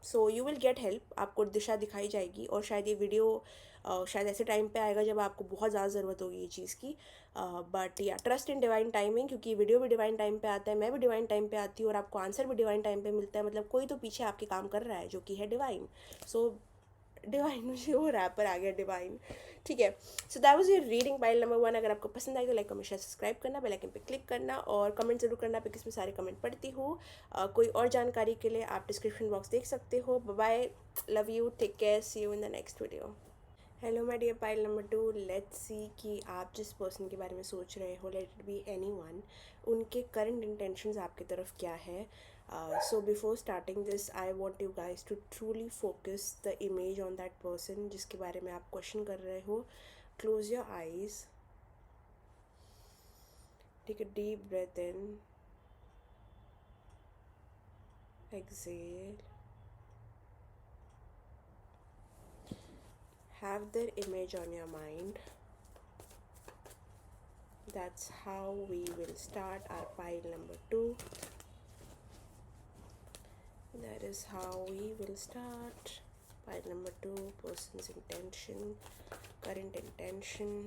S1: So you will get help, आपको दिशा दिखाई जाएगी, और शायद ये वीडियो शायद ऐसे टाइम पे आएगा जब आपको बहुत ज़्यादा ज़रूरत होगी ये चीज़ की। बट या, ट्रस्ट इन डिवाइन टाइमिंग, क्योंकि ये वीडियो भी डिवाइन टाइम पे आता है, मैं भी डिवाइन टाइम पे आती हूँ, और आपको आंसर भी डिवाइन टाइम पे मिलता है। मतलब कोई तो पीछे आपके काम कर रहा है जो कि है डिवाइन। सो डिवाइन, मुझे वो रैपर आ गया डिवाइन। ठीक है, so that was your reading pile number 1। अगर आपको पसंद आई तो लाइक, कमेंट, शेयर, सब्सक्राइब करना, बेल आइकन पे क्लिक करना, और कमेंट जरूर करना, बिकॉज मैं सारे कमेंट पढ़ती हूँ। कोई और जानकारी के लिए आप डिस्क्रिप्शन बॉक्स देख सकते हो। Bye, love you, take care, see you in the next video. Hello my dear pile number 2, let's see कि आप जिस पर्सन के बारे में सोच रहे हो, let it be anyone, उनके करंट इंटेंशंस आपकी तरफ क्या है। So before starting this, I want you guys to truly focus the image on that person जिसके बारे में आप क्वेश्चन कर रहे हो। Close your eyes, take a deep breath in, exhale, have their image on your mind. That's how we will start our pile number 2. That is how we will start pile number 2, person's intention, current intention.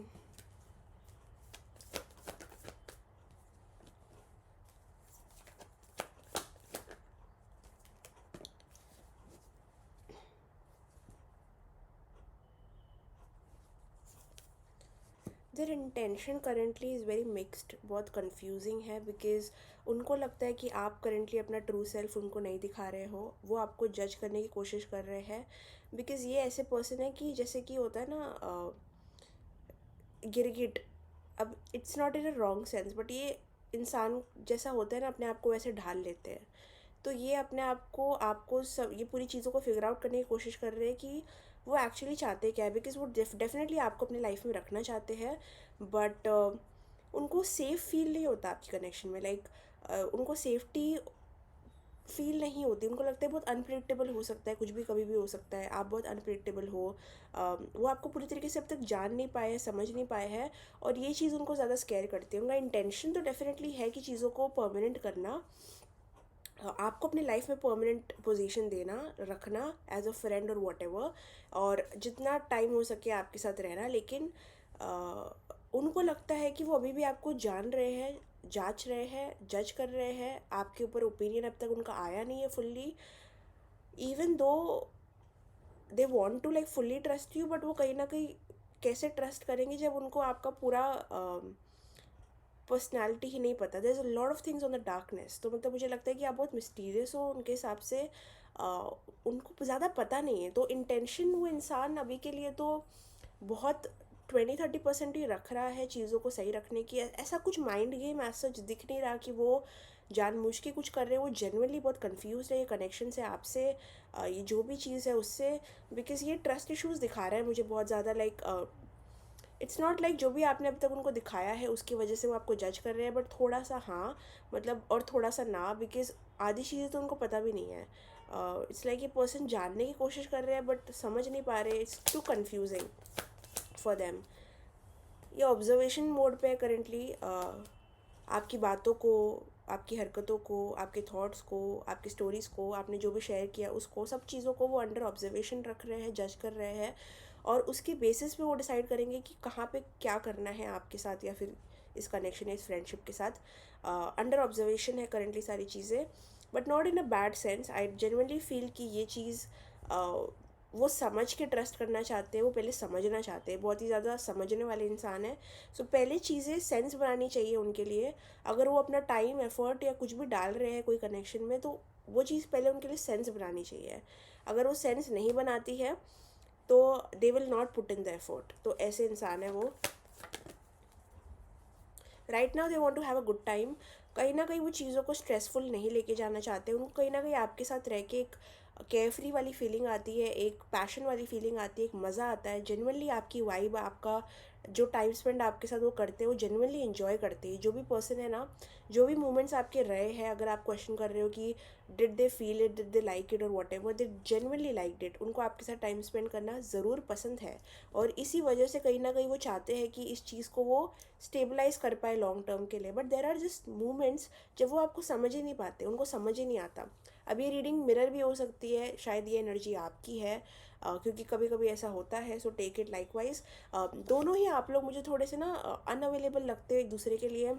S1: There intention currently is very mixed, बहुत confusing है, because उनको लगता है कि आप currently अपना true self उनको नहीं दिखा रहे हो, वो आपको जज करने की कोशिश कर रहे हैं। बिकॉज ये ऐसे पर्सन है कि जैसे कि होता है ना गिरगिट। अब it's not in a wrong sense, but ये इंसान जैसा होता है ना, अपने आप को वैसे ढाल लेते हैं। तो ये अपने आप को, आपको सब ये पूरी चीज़ों को फिगर आउट करने की कोशिश कर रहे हैं कि वो एक्चुअली चाहते क्या है, बिकॉज वो डेफिनेटली आपको अपनी लाइफ में रखना चाहते हैं, बट उनको सेफ फील नहीं होता आपकी कनेक्शन में, लाइक उनको सेफ्टी फील नहीं होती, उनको लगता है बहुत अनप्रिडिक्टेबल हो सकता है, कुछ भी कभी भी हो सकता है, आप बहुत अनप्रिडिक्टेबल हो। वो आपको पूरी तरीके से अब तक जान नहीं पाए हैं, समझ नहीं पाए हैं, और ये चीज़ उनको ज़्यादा स्केयर करती है। उनका इंटेंशन तो डेफिनेटली है कि चीज़ों को परमानेंट करना, आपको अपनी लाइफ में परमानेंट पोजीशन देना, रखना एज अ फ्रेंड और वॉट एवर, और जितना टाइम हो सके आपके साथ रहना, लेकिन उनको लगता है कि वो अभी भी आपको जान रहे हैं, जांच रहे हैं, जज कर रहे हैं, आपके ऊपर ओपिनियन अब तक उनका आया नहीं है fully, even though they want to like fully trust you, but वो कहीं ना कहीं कैसे ट्रस्ट करेंगे जब उनको आपका पूरा पर्सनैलिटी ही नहीं पता। There is a lot of things on the darkness. तो मतलब मुझे लगता है कि आप बहुत मिस्टीरियस हो उनके हिसाब से, उनको ज़्यादा पता नहीं है, तो इंटेंशन वो इंसान अभी के लिए तो बहुत 20-30% ही रख रहा है चीज़ों को सही रखने की। ऐसा कुछ माइंड गेम ऐसा सच दिख नहीं रहा कि वो जानबूझ के कुछ कर रहे हैं, वो जेन्युइनली बहुत कंफ्यूज है ये कनेक्शन से, आपसे, ये जो भी चीज़ है उससे, बिकॉज ये ट्रस्ट इश्यूज दिखा रहा है मुझे बहुत ज़्यादा। लाइक इट्स नॉट लाइक जो भी आपने अब तक उनको दिखाया है उसकी वजह से वो आपको जज कर रहे हैं, बट थोड़ा सा हाँ, मतलब, और थोड़ा सा ना, बिकॉज आधी चीज़ें तो उनको पता भी नहीं है। इट्स लाइक ये पर्सन जानने की कोशिश कर रहे हैं बट समझ नहीं पा रहे, it's too confusing for them. ये ऑब्जर्वेशन मोड पे है करेंटली। आपकी बातों को, आपकी हरकतों को, आपके थॉट्स को, आपकी स्टोरीज़ को, आपने जो भी शेयर किया उसको, सब चीज़ों को वो अंडर ऑब्जर्वेशन रख रहे हैं, जज कर रहे हैं, और उसके बेसिस पे वो डिसाइड करेंगे कि कहाँ पे क्या करना है आपके साथ, या फिर इस कनेक्शन या इस फ्रेंडशिप के साथ। अंडर ऑब्जर्वेशन है करेंटली सारी चीज़ें, but not in a bad sense. I genuinely feel कि ये चीज़ वो समझ के ट्रस्ट करना चाहते हैं, वो पहले समझना चाहते हैं, बहुत ही ज़्यादा समझने वाले इंसान है। सो पहले चीज़ें सेंस बनानी चाहिए उनके लिए। अगर वो अपना टाइम, एफर्ट या कुछ भी डाल रहे हैं कोई कनेक्शन में, तो वो चीज़ पहले उनके लिए सेंस बनानी चाहिए। अगर वो सेंस नहीं बनाती है तो they will not put in the effort. तो ऐसे इंसान है वो। Right now they want to have a good time. कहीं ना कहीं वो चीज़ों को स्ट्रेसफुल नहीं लेके जाना चाहते, उनको कहीं ना कहीं आपके साथ रह के एक केयरफ्री वाली फीलिंग आती है, एक पैशन वाली फीलिंग आती है, एक मज़ा आता है, जेन्युइनली आपकी वाइब, आपका जो टाइम स्पेंड आपके साथ वो करते हैं, वो जेन्युइनली इन्जॉय करते हैं। जो भी पर्सन है ना, जो भी मोमेंट्स आपके रहे हैं, अगर आप क्वेश्चन कर रहे हो कि did they feel it, did they like it और whatever, they genuinely like it, उनको आपके साथ टाइम स्पेंड करना ज़रूर पसंद है, और इसी वजह से कहीं ना कहीं वो चाहते हैं कि इस चीज़ को वो स्टेबलाइज कर पाए लॉन्ग टर्म के लिए। But there are just moments जब वो आपको समझ ही नहीं पाते, उनको समझ ही नहीं आता। अब ये रीडिंग मिरर भी हो सकती है, शायद ये एनर्जी आपकी है, क्योंकि कभी कभी ऐसा होता है। So take it likewise. दोनों ही आप लोग मुझे थोड़े से ना अनअवेलेबल लगते हो एक दूसरे के लिए।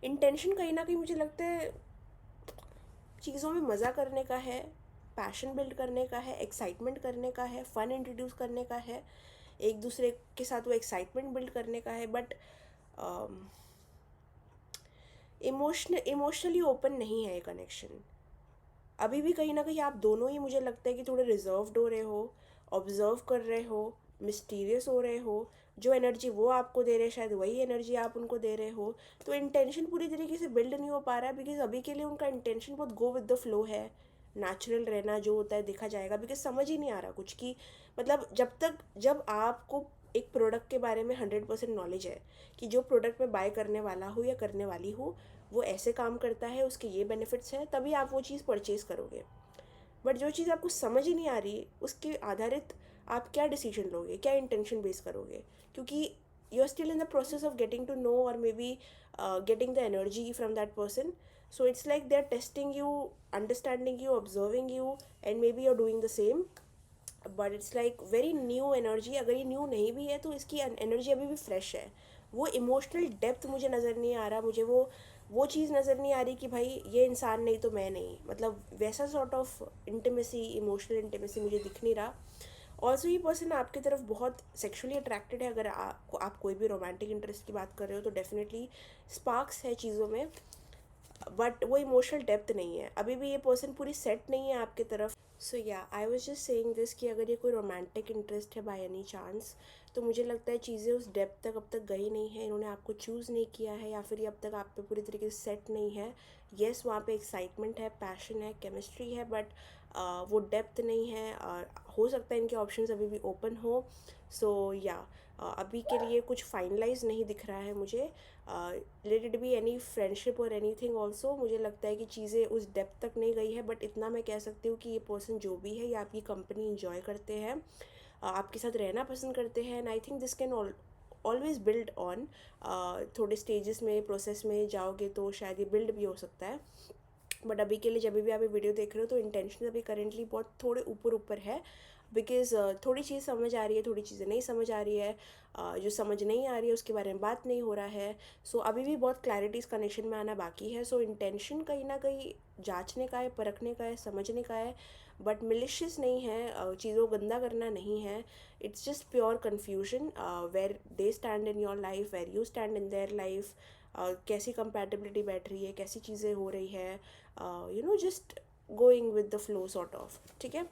S1: इंटेंशन कहीं ना कहीं मुझे लगता है चीज़ों में मज़ा करने का है, पैशन बिल्ड करने का है, एक्साइटमेंट करने का है, फ़न इंट्रोड्यूस करने का है, एक दूसरे के साथ वो एक्साइटमेंट बिल्ड करने का है, बट इमोशनली ओपन नहीं है ये कनेक्शन। अभी भी कहीं ना कहीं आप दोनों ही, मुझे लगता है कि थोड़े रिजर्व्ड हो रहे हो, ऑब्जर्व कर रहे हो, मिस्टीरियस हो रहे हो। जो एनर्जी वो आपको दे रहे हैं शायद वही एनर्जी आप उनको दे रहे हो। तो इंटेंशन पूरी तरीके से बिल्ड नहीं हो पा रहा है, बिकॉज अभी के लिए उनका इंटेंशन बहुत गो विद द फ्लो है, नेचुरल रहना, जो होता है देखा जाएगा, बिकॉज समझ ही नहीं आ रहा कुछ की, मतलब जब आपको एक प्रोडक्ट के बारे में 100% नॉलेज है कि जो प्रोडक्ट मैं बाय करने वाला हूँ या करने वाली हूँ वो ऐसे काम करता है, उसके ये बेनिफिट्स हैं, तभी आप वो चीज़ परचेज़ करोगे। बट जो चीज़ आपको समझ ही नहीं आ रही, उसके आधारित आप क्या डिसीजन लोगे, क्या इंटेंशन बेस करोगे, क्योंकि you are still in the process of getting to know और maybe getting the energy from that person. So it's like they are testing you, understanding you, observing you, and maybe you are doing the same, but it's like very new energy. अगर ये new नहीं भी है तो इसकी energy अभी भी fresh है। वो इमोशनल डेप्थ मुझे नज़र नहीं आ रहा, मुझे वो चीज़ नज़र नहीं आ रही कि भाई ये इंसान नहीं तो मैं नहीं, मतलब वैसा sort of intimacy, emotional intimacy मुझे दिख नहीं रहा। ऑल्सो ये पर्सन आपकी तरफ बहुत सेक्शुअली अट्रैक्टेड है। अगर आप कोई भी रोमांटिक इंटरेस्ट की बात कर रहे हो तो डेफिनेटली स्पार्क्स है चीज़ों में, बट वो इमोशनल डेप्थ नहीं है। अभी भी ये पर्सन पूरी सेट नहीं है आपकी तरफ। सो या I was just saying this कि अगर ये कोई रोमांटिक इंटरेस्ट है बाय एनी चांस, तो मुझे लगता है चीज़ें उस डेप्थ तक अब तक गई नहीं है, इन्होंने आपको चूज़ नहीं किया है, या फिर ये अब तक आप पे पूरी तरीके से सेट नहीं है। येस, वहाँ पे एक्साइटमेंट है, पैशन है, केमिस्ट्री है, बट वो डेप्थ नहीं है। और हो सकता है इनके ऑप्शंस अभी भी ओपन हो। सो या अभी के लिए कुछ फाइनलाइज नहीं दिख रहा है मुझे। Late it be any friendship और एनी थिंग ऑल्सो, मुझे लगता है कि चीज़ें उस डेप्थ तक नहीं गई है, बट इतना मैं कह सकती हूँ कि ये पर्सन जो भी है, ये आपकी कंपनी इंजॉय करते हैं, आपके साथ रहना पसंद करते हैं। And I think this can always build on. थोड़े स्टेजेस में, प्रोसेस में जाओगे तो शायद ये बिल्ड भी हो सकता है। बट अभी के लिए जब भी आप ये वीडियो देख रहे हो तो इंटेंशन अभी करेंटली बहुत थोड़े ऊपर ऊपर है, बिकॉज थोड़ी चीज़ समझ आ रही है, थोड़ी चीज़ें नहीं समझ आ रही है। जो समझ नहीं आ रही है उसके बारे में बात नहीं हो रहा है। सो अभी भी बहुत क्लैरिटी इस कनेक्शन में आना बाकी है। सो इंटेंशन कहीं ना कहीं जांचने का है, परखने का है, समझने का है, बट मिलिशियस नहीं है, चीज़ों को गंदा करना नहीं है। It's just pure confusion, where they stand in your life, where you stand in their life, कैसी कंपैटिबिलिटी बैठ रही है, कैसी चीज़ें हो रही है, just going with the flow sort of. ठीक है,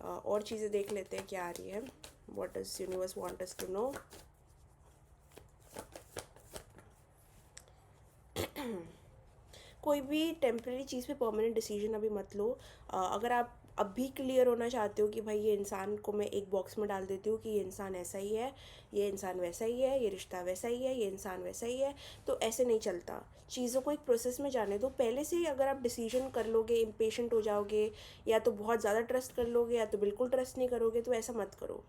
S1: और चीज़ें देख लेते हैं क्या आ रही है, what does universe want us to know. कोई भी टेम्प्रेरी चीज़ पे परमानेंट डिसीजन अभी मत लो। अगर आप अभी क्लियर होना चाहते हो कि भाई ये इंसान को मैं एक बॉक्स में डाल देती हूँ कि ये इंसान ऐसा ही है, ये इंसान वैसा ही है, ये रिश्ता वैसा ही है, ये इंसान वैसा ही है, तो ऐसे नहीं चलता। चीज़ों को एक प्रोसेस में जाने दो। पहले से ही अगर आप डिसीजन कर लोगे, इम्पेशेंट हो जाओगे, या तो बहुत ज़्यादा ट्रस्ट कर लोगे या तो बिल्कुल ट्रस्ट नहीं करोगे, तो ऐसा मत करो।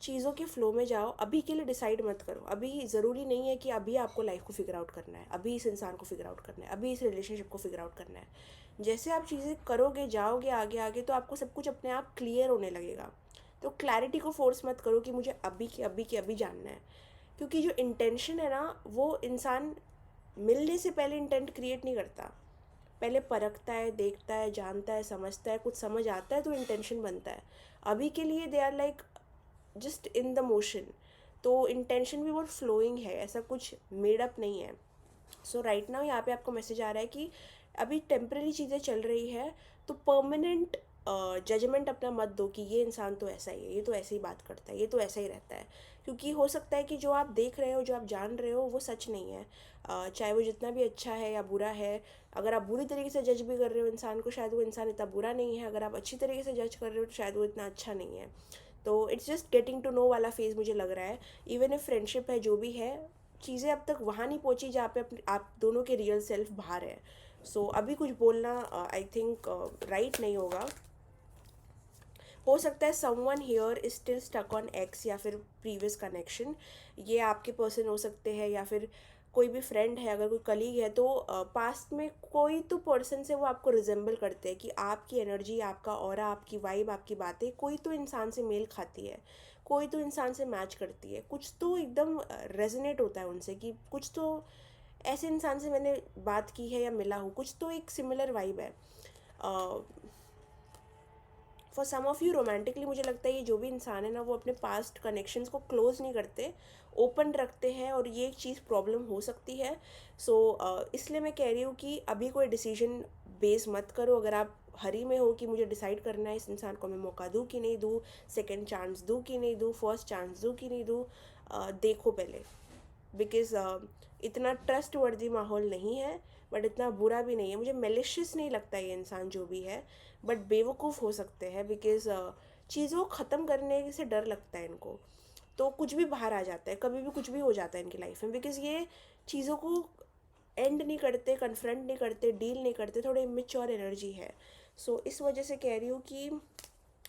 S1: चीज़ों के फ्लो में जाओ। अभी के लिए डिसाइड मत करो। अभी ज़रूरी नहीं है कि अभी आपको लाइफ को फिगर आउट करना है, अभी इस इंसान को फिगर आउट करना है, अभी इस रिलेशनशिप को फिगर आउट करना है। जैसे आप चीज़ें करोगे, जाओगे आगे आगे, तो आपको सब कुछ अपने आप क्लियर होने लगेगा। तो क्लैरिटी को फोर्स मत करो कि मुझे अभी के अभी के अभी जानना है, क्योंकि जो इंटेंशन है ना, वो इंसान मिलने से पहले इंटेंट क्रिएट नहीं करता। पहले परखता है, देखता है, जानता है, समझता है, कुछ समझ आता है तो इंटेंशन बनता है। अभी के लिए they are like just in the motion. तो इंटेंशन भी बहुत फ्लोइंग है, ऐसा कुछ मेडअप नहीं है। सो राइट नाउ यहाँ पे आपको मैसेज आ रहा है कि अभी टेम्प्रेरी चीज़ें चल रही है, तो परमानेंट जजमेंट अपना मत दो कि ये इंसान तो ऐसा ही है, ये तो ऐसे ही बात करता है, ये तो ऐसा ही रहता है। क्योंकि हो सकता है कि जो आप देख रहे हो, जो आप जान रहे हो, वो सच नहीं है। चाहे वो जितना भी अच्छा है या बुरा है, अगर आप बुरी तरीके से जज भी कर रहे हो इंसान को, शायद वो इंसान इतना बुरा नहीं है। अगर आप अच्छी तरीके से जज कर रहे हो तो शायद वो इतना अच्छा नहीं है। तो it's just getting to know वाला फेज़ मुझे लग रहा है। इवन if फ्रेंडशिप है, जो भी है, चीज़ें अब तक वहाँ नहीं पहुँची जहाँ पे आप दोनों के रियल सेल्फ बाहर है। सो अभी कुछ बोलना आई थिंक राइट नहीं होगा। हो सकता है someone here is still stuck on ex या फिर प्रीवियस कनेक्शन। ये आपके पर्सन हो सकते हैं, या फिर कोई भी फ्रेंड है, अगर कोई कलीग है, तो पास्ट में कोई तो पर्सन से वो आपको रिजेंबल करते हैं कि आपकी एनर्जी, आपका ऑरा, आपकी वाइब, आपकी बातें कोई तो इंसान से मेल खाती है, कोई तो इंसान से मैच करती है। कुछ तो एकदम रेजोनेट होता है उनसे कि कुछ तो ऐसे इंसान से मैंने बात की है या मिला हूँ, कुछ तो एक सिमिलर वाइब है। For some of you romantically मुझे लगता है ये जो भी इंसान है ना, वो अपने पास्ट कनेक्शंस को क्लोज नहीं करते, ओपन रखते हैं, और ये एक चीज़ प्रॉब्लम हो सकती है। सो इसलिए मैं कह रही हूँ कि अभी कोई डिसीजन बेस मत करो। अगर आप हरी में हो कि मुझे डिसाइड करना है इस इंसान को मैं मौका दूँ कि नहीं दूँ, सेकेंड चांस दूँ कि नहीं दूँ, फर्स्ट चांस दूँ कि नहीं दूँ, देखो पहले। बिकॉज़ इतना ट्रस्ट वर्दी माहौल नहीं है, बट इतना बुरा भी नहीं है। मुझे मेलिशियस नहीं लगता ये इंसान जो भी है, बट बेवकूफ़ हो सकते हैं, बिकॉज़ चीज़ों को ख़त्म करने से डर लगता है इनको। तो कुछ भी बाहर आ जाता है, कभी भी कुछ भी हो जाता है इनकी लाइफ में, बिकॉज़ ये चीज़ों को एंड नहीं करते, कन्फ्रंट नहीं करते, डील नहीं करते, थोड़े इमेच्योर एनर्जी है। सो इस वजह से कह रही हूँ कि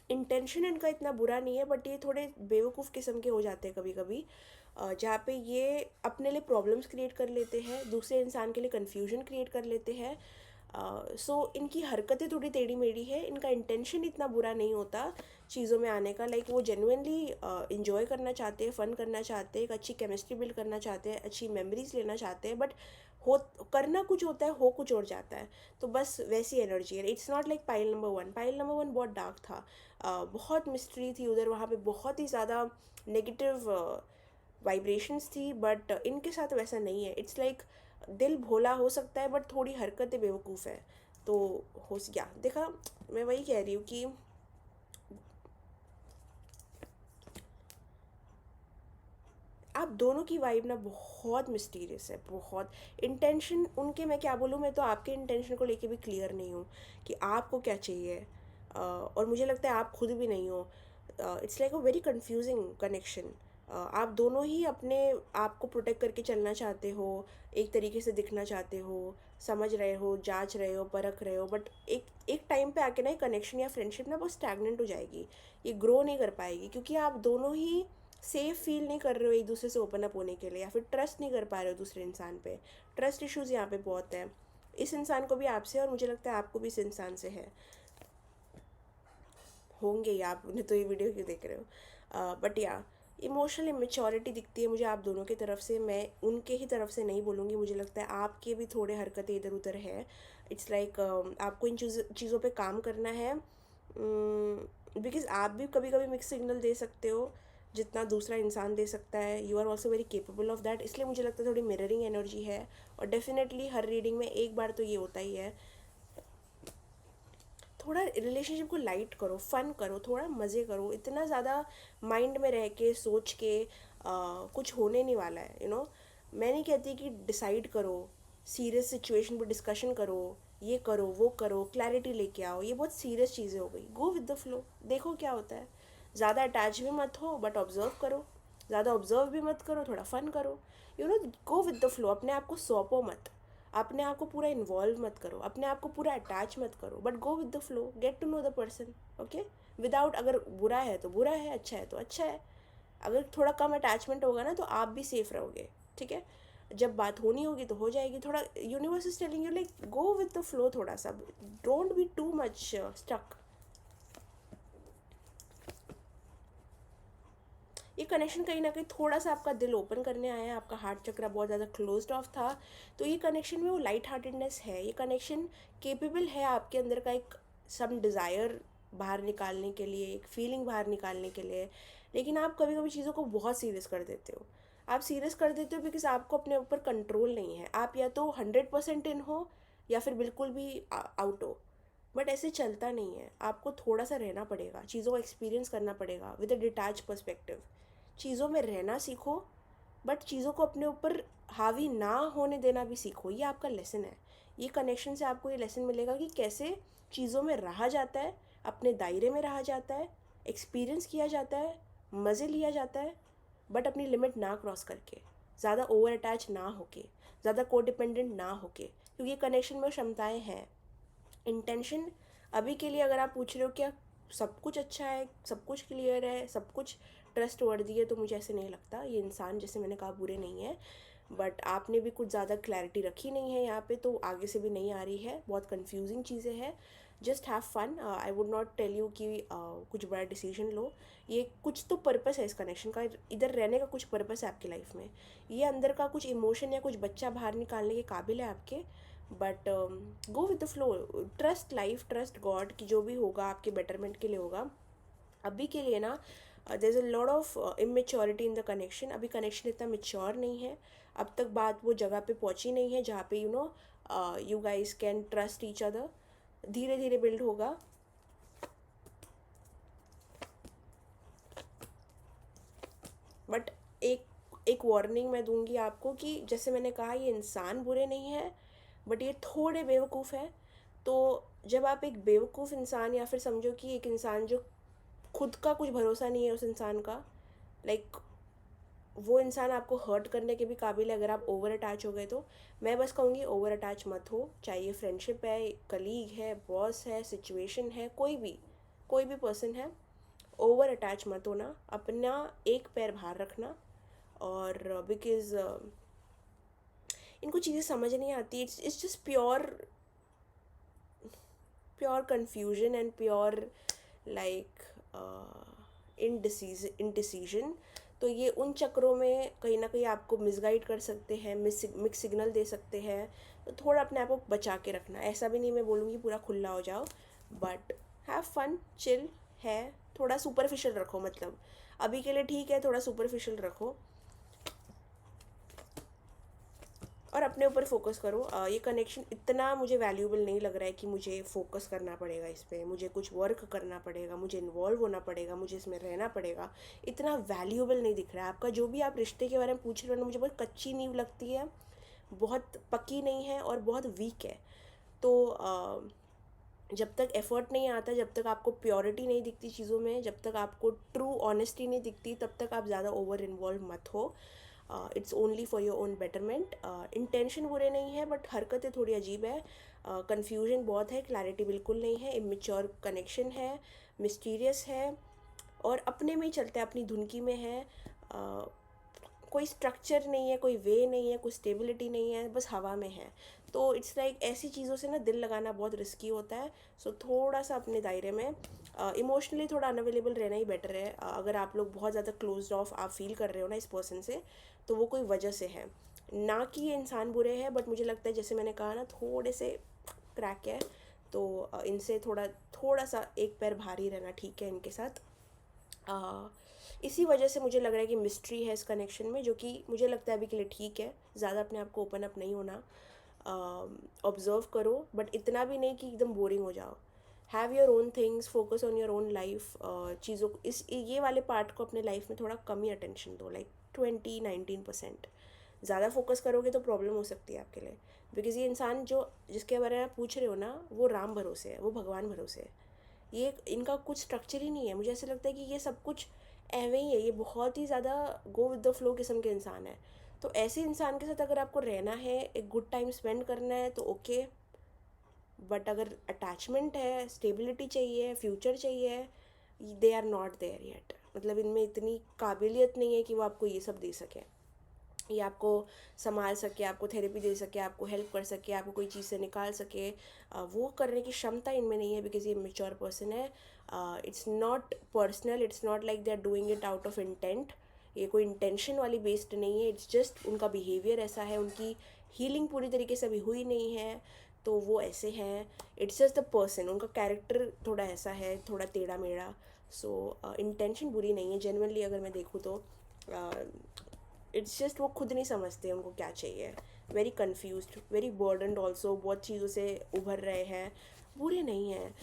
S1: इंटेंशन इनका इतना बुरा नहीं है, बट ये थोड़े बेवकूफ़ किस्म के हो जाते हैं कभी कभी, जहाँ पे ये अपने लिए प्रॉब्लम्स क्रिएट कर लेते हैं, दूसरे इंसान के लिए कन्फ्यूजन क्रिएट कर लेते हैं। सो इनकी हरकतें थोड़ी टेढ़ी मेढ़ी है। इनका इंटेंशन इतना बुरा नहीं होता चीज़ों में आने का, लाइक वो जेन्युइनली इंजॉय करना चाहते हैं, फ़न करना चाहते हैं, एक अच्छी केमिस्ट्री बिल्ड करना चाहते हैं, अच्छी मेमोरीज लेना चाहते हैं, बट हो करना कुछ होता है, हो कुछ और जाता है। तो बस वैसी एनर्जी है। It's not like pile number one. Pile number one बहुत डार्क था, बहुत मिस्ट्री थी उधर, वहाँ पे बहुत ही ज़्यादा नेगेटिव वाइब्रेशंस थी, बट इनके साथ वैसा नहीं है। इट्स लाइक दिल भोला हो सकता है, बट थोड़ी हरकतें बेवकूफ़ है। तो हो क्या देखा, मैं वही कह रही हूँ कि आप दोनों की वाइब ना बहुत मिस्टीरियस है, बहुत। इंटेंशन उनके, मैं क्या बोलूँ, मैं तो आपके इंटेंशन को लेके भी क्लियर नहीं हूँ कि आपको क्या चाहिए। और मुझे लगता है आप खुद भी नहीं हो। It's like a very confusing connection. आप दोनों ही अपने आप को प्रोटेक्ट करके चलना चाहते हो, एक तरीके से दिखना चाहते हो, समझ रहे हो, जांच रहे हो, परख रहे हो, बट एक एक टाइम पे आके ना ये कनेक्शन या फ्रेंडशिप ना बहुत स्टैगनेंट हो जाएगी, ये ग्रो नहीं कर पाएगी, क्योंकि आप दोनों ही सेफ फील नहीं कर रहे हो एक दूसरे से ओपन अप होने के लिए, या फिर ट्रस्ट नहीं कर पा रहे हो दूसरे इंसान पे। ट्रस्ट इश्यूज़ यहाँ पे बहुत है, इस इंसान को भी आपसे, और मुझे लगता है आपको भी इस इंसान से है, होंगे ही, आपने तो ये वीडियो क्यों देख रहे हो। बट या इमोशनल इमेच्योरिटी दिखती है मुझे आप दोनों की तरफ से, मैं उनके ही तरफ से नहीं बोलूँगी, मुझे लगता है आपके भी थोड़े हरकतें इधर उधर है। इट्स लाइक आपको इन चीज़ों पे काम करना है, बिकॉज आप भी कभी कभी मिक्स सिग्नल दे सकते हो जितना दूसरा इंसान दे सकता है। You are also very capable of that, इसलिए मुझे लगता है थोड़ी मिररिंग एनर्जी है। और डेफिनेटली हर रीडिंग में एक बार तो ये होता ही है। थोड़ा रिलेशनशिप को लाइट करो, फन करो, थोड़ा मज़े करो, इतना ज़्यादा माइंड में रह के सोच के कुछ होने नहीं वाला है, मैं नहीं कहती कि डिसाइड करो, सीरियस सिचुएशन पर डिस्कशन करो, ये करो वो करो, क्लैरिटी लेके आओ, ये बहुत सीरियस चीज़ें हो गई। गो विद द फ्लो, देखो क्या होता है। ज़्यादा अटैच भी मत हो, बट ऑब्जर्व करो। ज़्यादा ऑब्जर्व भी मत करो, थोड़ा फन करो। गो विद द फ्लो, अपने आप को सौंपो मत, अपने आप को पूरा इन्वॉल्व मत करो, अपने आप को पूरा अटैच मत करो, but go with the flow, get to know the person. Okay, without, अगर बुरा है तो बुरा है, अच्छा है तो अच्छा है। अगर थोड़ा कम अटैचमेंट होगा ना तो आप भी सेफ रहोगे, ठीक है। जब बात होनी होगी तो हो जाएगी। थोड़ा universe is telling you like go with the flow, थोड़ा सा, don't be too much stuck. ये कनेक्शन कहीं ना कहीं थोड़ा सा आपका दिल ओपन करने आया है, आपका हार्ट चक्र बहुत ज़्यादा क्लोज्ड ऑफ था, तो ये कनेक्शन में वो लाइट हार्टेडनेस है, ये कनेक्शन केपेबल है आपके अंदर का एक सम डिज़ायर बाहर निकालने के लिए, एक फीलिंग बाहर निकालने के लिए। लेकिन आप कभी कभी चीज़ों को बहुत सीरियस कर देते हो। आप सीरियस कर देते हो बिकॉज आपको अपने ऊपर कंट्रोल नहीं है। आप या तो 100% इन हो, या फिर बिल्कुल भी आउट हो। बट ऐसे चलता नहीं है, आपको थोड़ा सा रहना पड़ेगा, चीज़ों को एक्सपीरियंस करना पड़ेगा विद अ डिटैच पर्सपेक्टिव। चीज़ों में रहना सीखो, बट चीज़ों को अपने ऊपर हावी ना होने देना भी सीखो। ये आपका लेसन है। ये कनेक्शन से आपको ये लेसन मिलेगा कि कैसे चीज़ों में रहा जाता है, अपने दायरे में रहा जाता है, एक्सपीरियंस किया जाता है, मज़े लिया जाता है, बट अपनी लिमिट ना क्रॉस करके, ज़्यादा ओवर अटैच ना होके, ज़्यादा कोडिपेंडेंट ना होके, क्योंकि कनेक्शन में क्षमताएँ हैं। इंटेंशन अभी के लिए अगर आप पूछ रहे हो क्या सब कुछ अच्छा है, सब कुछ क्लियर है, सब कुछ ट्रस्ट वर्दी है, तो मुझे ऐसे नहीं लगता। ये इंसान, जैसे मैंने कहा, बुरे नहीं है, बट आपने भी कुछ ज़्यादा क्लैरिटी रखी नहीं है यहाँ पे, तो आगे से भी नहीं आ रही है, बहुत कंफ्यूजिंग चीज़ें हैं। Just have fun, I would not tell you कि कुछ बड़ा डिसीजन लो। ये कुछ तो पर्पस है इस कनेक्शन का, इधर रहने का कुछ पर्पस है आपकी लाइफ में। ये अंदर का कुछ इमोशन या कुछ बच्चा बाहर निकालने के काबिल है आपके, but go with the flow, trust life, trust God कि जो भी होगा आपके बेटरमेंट के लिए होगा। अभी के लिए ना there is a lot of immaturity in the connection. अभी कनेक्शन इतना मेच्योर नहीं है, अब तक बात वो जगह पे पहुंची नहीं है जहाँ पे you guys can trust each other. धीरे धीरे बिल्ड होगा। बट एक एक वार्निंग मैं दूंगी आपको कि जैसे मैंने कहा, ये इंसान बुरे नहीं है, बट ये थोड़े बेवकूफ़ है। तो जब आप एक बेवकूफ़ इंसान, या फिर समझो कि एक इंसान जो खुद का कुछ भरोसा नहीं है उस इंसान का, लाइक वो इंसान आपको हर्ट करने के भी काबिल है अगर आप ओवर अटैच हो गए तो। मैं बस कहूँगी ओवर अटैच मत हो, चाहे ये फ्रेंडशिप है, कलीग है, बॉस है, सिचुएशन है, कोई भी पर्सन है। ओवर अटैच मत होना, अपना एक पैर बाहर रखना। और बिकॉज इनको चीज़ें समझ नहीं आती, it's just pure pure confusion and pure like indecision. तो ये उन चक्रों में कहीं ना कहीं आपको मिसगाइड कर सकते हैं, मिक्स सिग्नल दे सकते हैं। तो थोड़ा अपने आप को बचा के रखना। ऐसा भी नहीं मैं बोलूँगी पूरा खुला हो जाओ, बट हैव फन, चिल है, थोड़ा सुपरफिशियल रखो, मतलब अभी के लिए ठीक है, थोड़ा सुपरफिशियल रखो। और अपने ऊपर फोकस करो। ये कनेक्शन इतना मुझे वैल्यूएबल नहीं लग रहा है कि मुझे फोकस करना पड़ेगा इस पर, मुझे कुछ वर्क करना पड़ेगा, मुझे इन्वॉल्व होना पड़ेगा, मुझे इसमें रहना पड़ेगा। इतना वैल्यूएबल नहीं दिख रहा है आपका जो भी आप रिश्ते के बारे में पूछ रहे हो ना, मुझे बहुत कच्ची नींव लगती है, बहुत पक्की नहीं है और बहुत वीक है। तो जब तक एफर्ट नहीं आता, जब तक आपको प्योरिटी नहीं दिखती चीज़ों में, जब तक आपको ट्रू ऑनेस्टी नहीं दिखती, तब तक आप ज़्यादा ओवर इन्वॉल्व मत हो। It's only for your own betterment. Intention बुरे नहीं है बट हरकतें थोड़ी अजीब है, कन्फ्यूजन बहुत है, क्लैरिटी बिल्कुल नहीं है, इमेच्योर कनेक्शन है, मिस्टीरियस है और अपने में ही चलते हैं, अपनी धुनकी में है। कोई स्ट्रक्चर नहीं है, कोई वे नहीं है, कोई स्टेबिलिटी नहीं है, बस हवा में है। तो इट्स लाइक ऐसी चीज़ों से ना दिल लगाना बहुत रिस्की होता है। सो थोड़ा सा अपने दायरे में इमोशनली थोड़ा अनअवेलेबल रहना ही बेटर है। अगर आप लोग बहुत ज़्यादा क्लोज्ड ऑफ आप फील कर रहे हो ना इस पर्सन से, तो वो कोई वजह से है, ना कि ये इंसान बुरे हैं, बट मुझे लगता है जैसे मैंने कहा ना, थोड़े से क्रैक है। तो इनसे थोड़ा थोड़ा सा एक पैर भारी रहना ठीक है इनके साथ। इसी वजह से मुझे लग रहा है कि मिस्ट्री है इस कनेक्शन में, जो कि मुझे लगता है अभी के लिए ठीक है। ज़्यादा अपने आप को ओपन अप नहीं होना, ऑब्ज़र्व करो बट इतना भी नहीं कि एकदम बोरिंग हो जाओ। Have your own things, focus on your own life. चीज़ों को इस ये वाले पार्ट को अपने लाइफ में थोड़ा कम ही अटेंशन दो, लाइक 20-19%। ज़्यादा फोकस करोगे तो प्रॉब्लम हो सकती है आपके लिए, बिकॉज़ ये इंसान जो जिसके बारे में आप पूछ रहे हो ना, वो राम भरोसे है, वो भगवान भरोसे है। ये इनका कुछ स्ट्रक्चर ही नहीं है। मुझे ऐसा लगता है कि ये सब कुछ एवे ही है, ये बहुत ही ज़्यादा गो विद द फ्लो किस्म के इंसान है। तो ऐसे इंसान के साथ अगर आपको रहना है, एक गुड टाइम स्पेंड करना है तो ओके, बट अगर अटैचमेंट है, स्टेबिलिटी चाहिए, फ्यूचर चाहिए, they are not there yet. मतलब इनमें इतनी काबिलियत नहीं है कि वो आपको ये सब दे सके, ये आपको संभाल सके, आपको थेरेपी दे सके, आपको हेल्प कर सके, आपको कोई चीज़ से निकाल सके। वो करने की क्षमता इनमें नहीं है, बिकॉज ये मेच्योर पर्सन है। It's not personal, it's not like they are doing it out of intent. ये कोई इंटेंशन वाली बेस्ड नहीं है, इट्स जस्ट उनका बिहेवियर ऐसा है, उनकी हीलिंग पूरी तरीके से अभी हुई नहीं है, तो वो ऐसे हैं। इट्स जस्ट द पर्सन, उनका कैरेक्टर थोड़ा ऐसा है, थोड़ा टेढ़ा मेढ़ा। सो इंटेंशन बुरी नहीं है, जेन्युइनली अगर मैं देखूँ तो। इट्स जस्ट वो खुद नहीं समझते उनको क्या चाहिए। Very confuse, very burdened also, बहुत चीज़ों से उभर रहे हैं। बुरे नहीं हैं,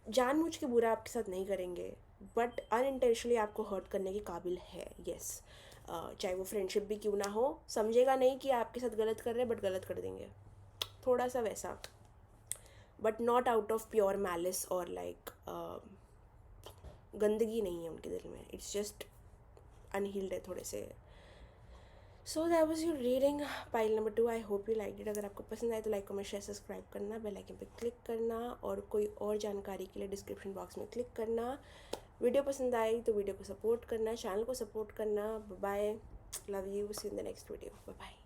S1: जानबूझ के बुरा आपके साथ नहीं करेंगे, बट अनइंटेंशनली आपको हर्ट करने के काबिल है। येस, चाहे वो फ्रेंडशिप भी क्यों ना हो, समझेगा नहीं कि आपके साथ गलत कर रहे हैं, बट गलत कर देंगे, थोड़ा सा वैसा, but not out of pure malice और लाइक गंदगी नहीं है उनके दिल में, इट्स जस्ट अनहील्ड है थोड़े से। So that was your reading pile number 2। I hope you like it. अगर आपको पसंद आए तो लाइक कमेंट शेयर सब्सक्राइब करना, बेल आइकन पे क्लिक करना और कोई और जानकारी के लिए डिस्क्रिप्शन बॉक्स में क्लिक करना। वीडियो पसंद आई तो वीडियो को सपोर्ट करना, चैनल को सपोर्ट करना। Bye, love you, see in the next video, bye bye.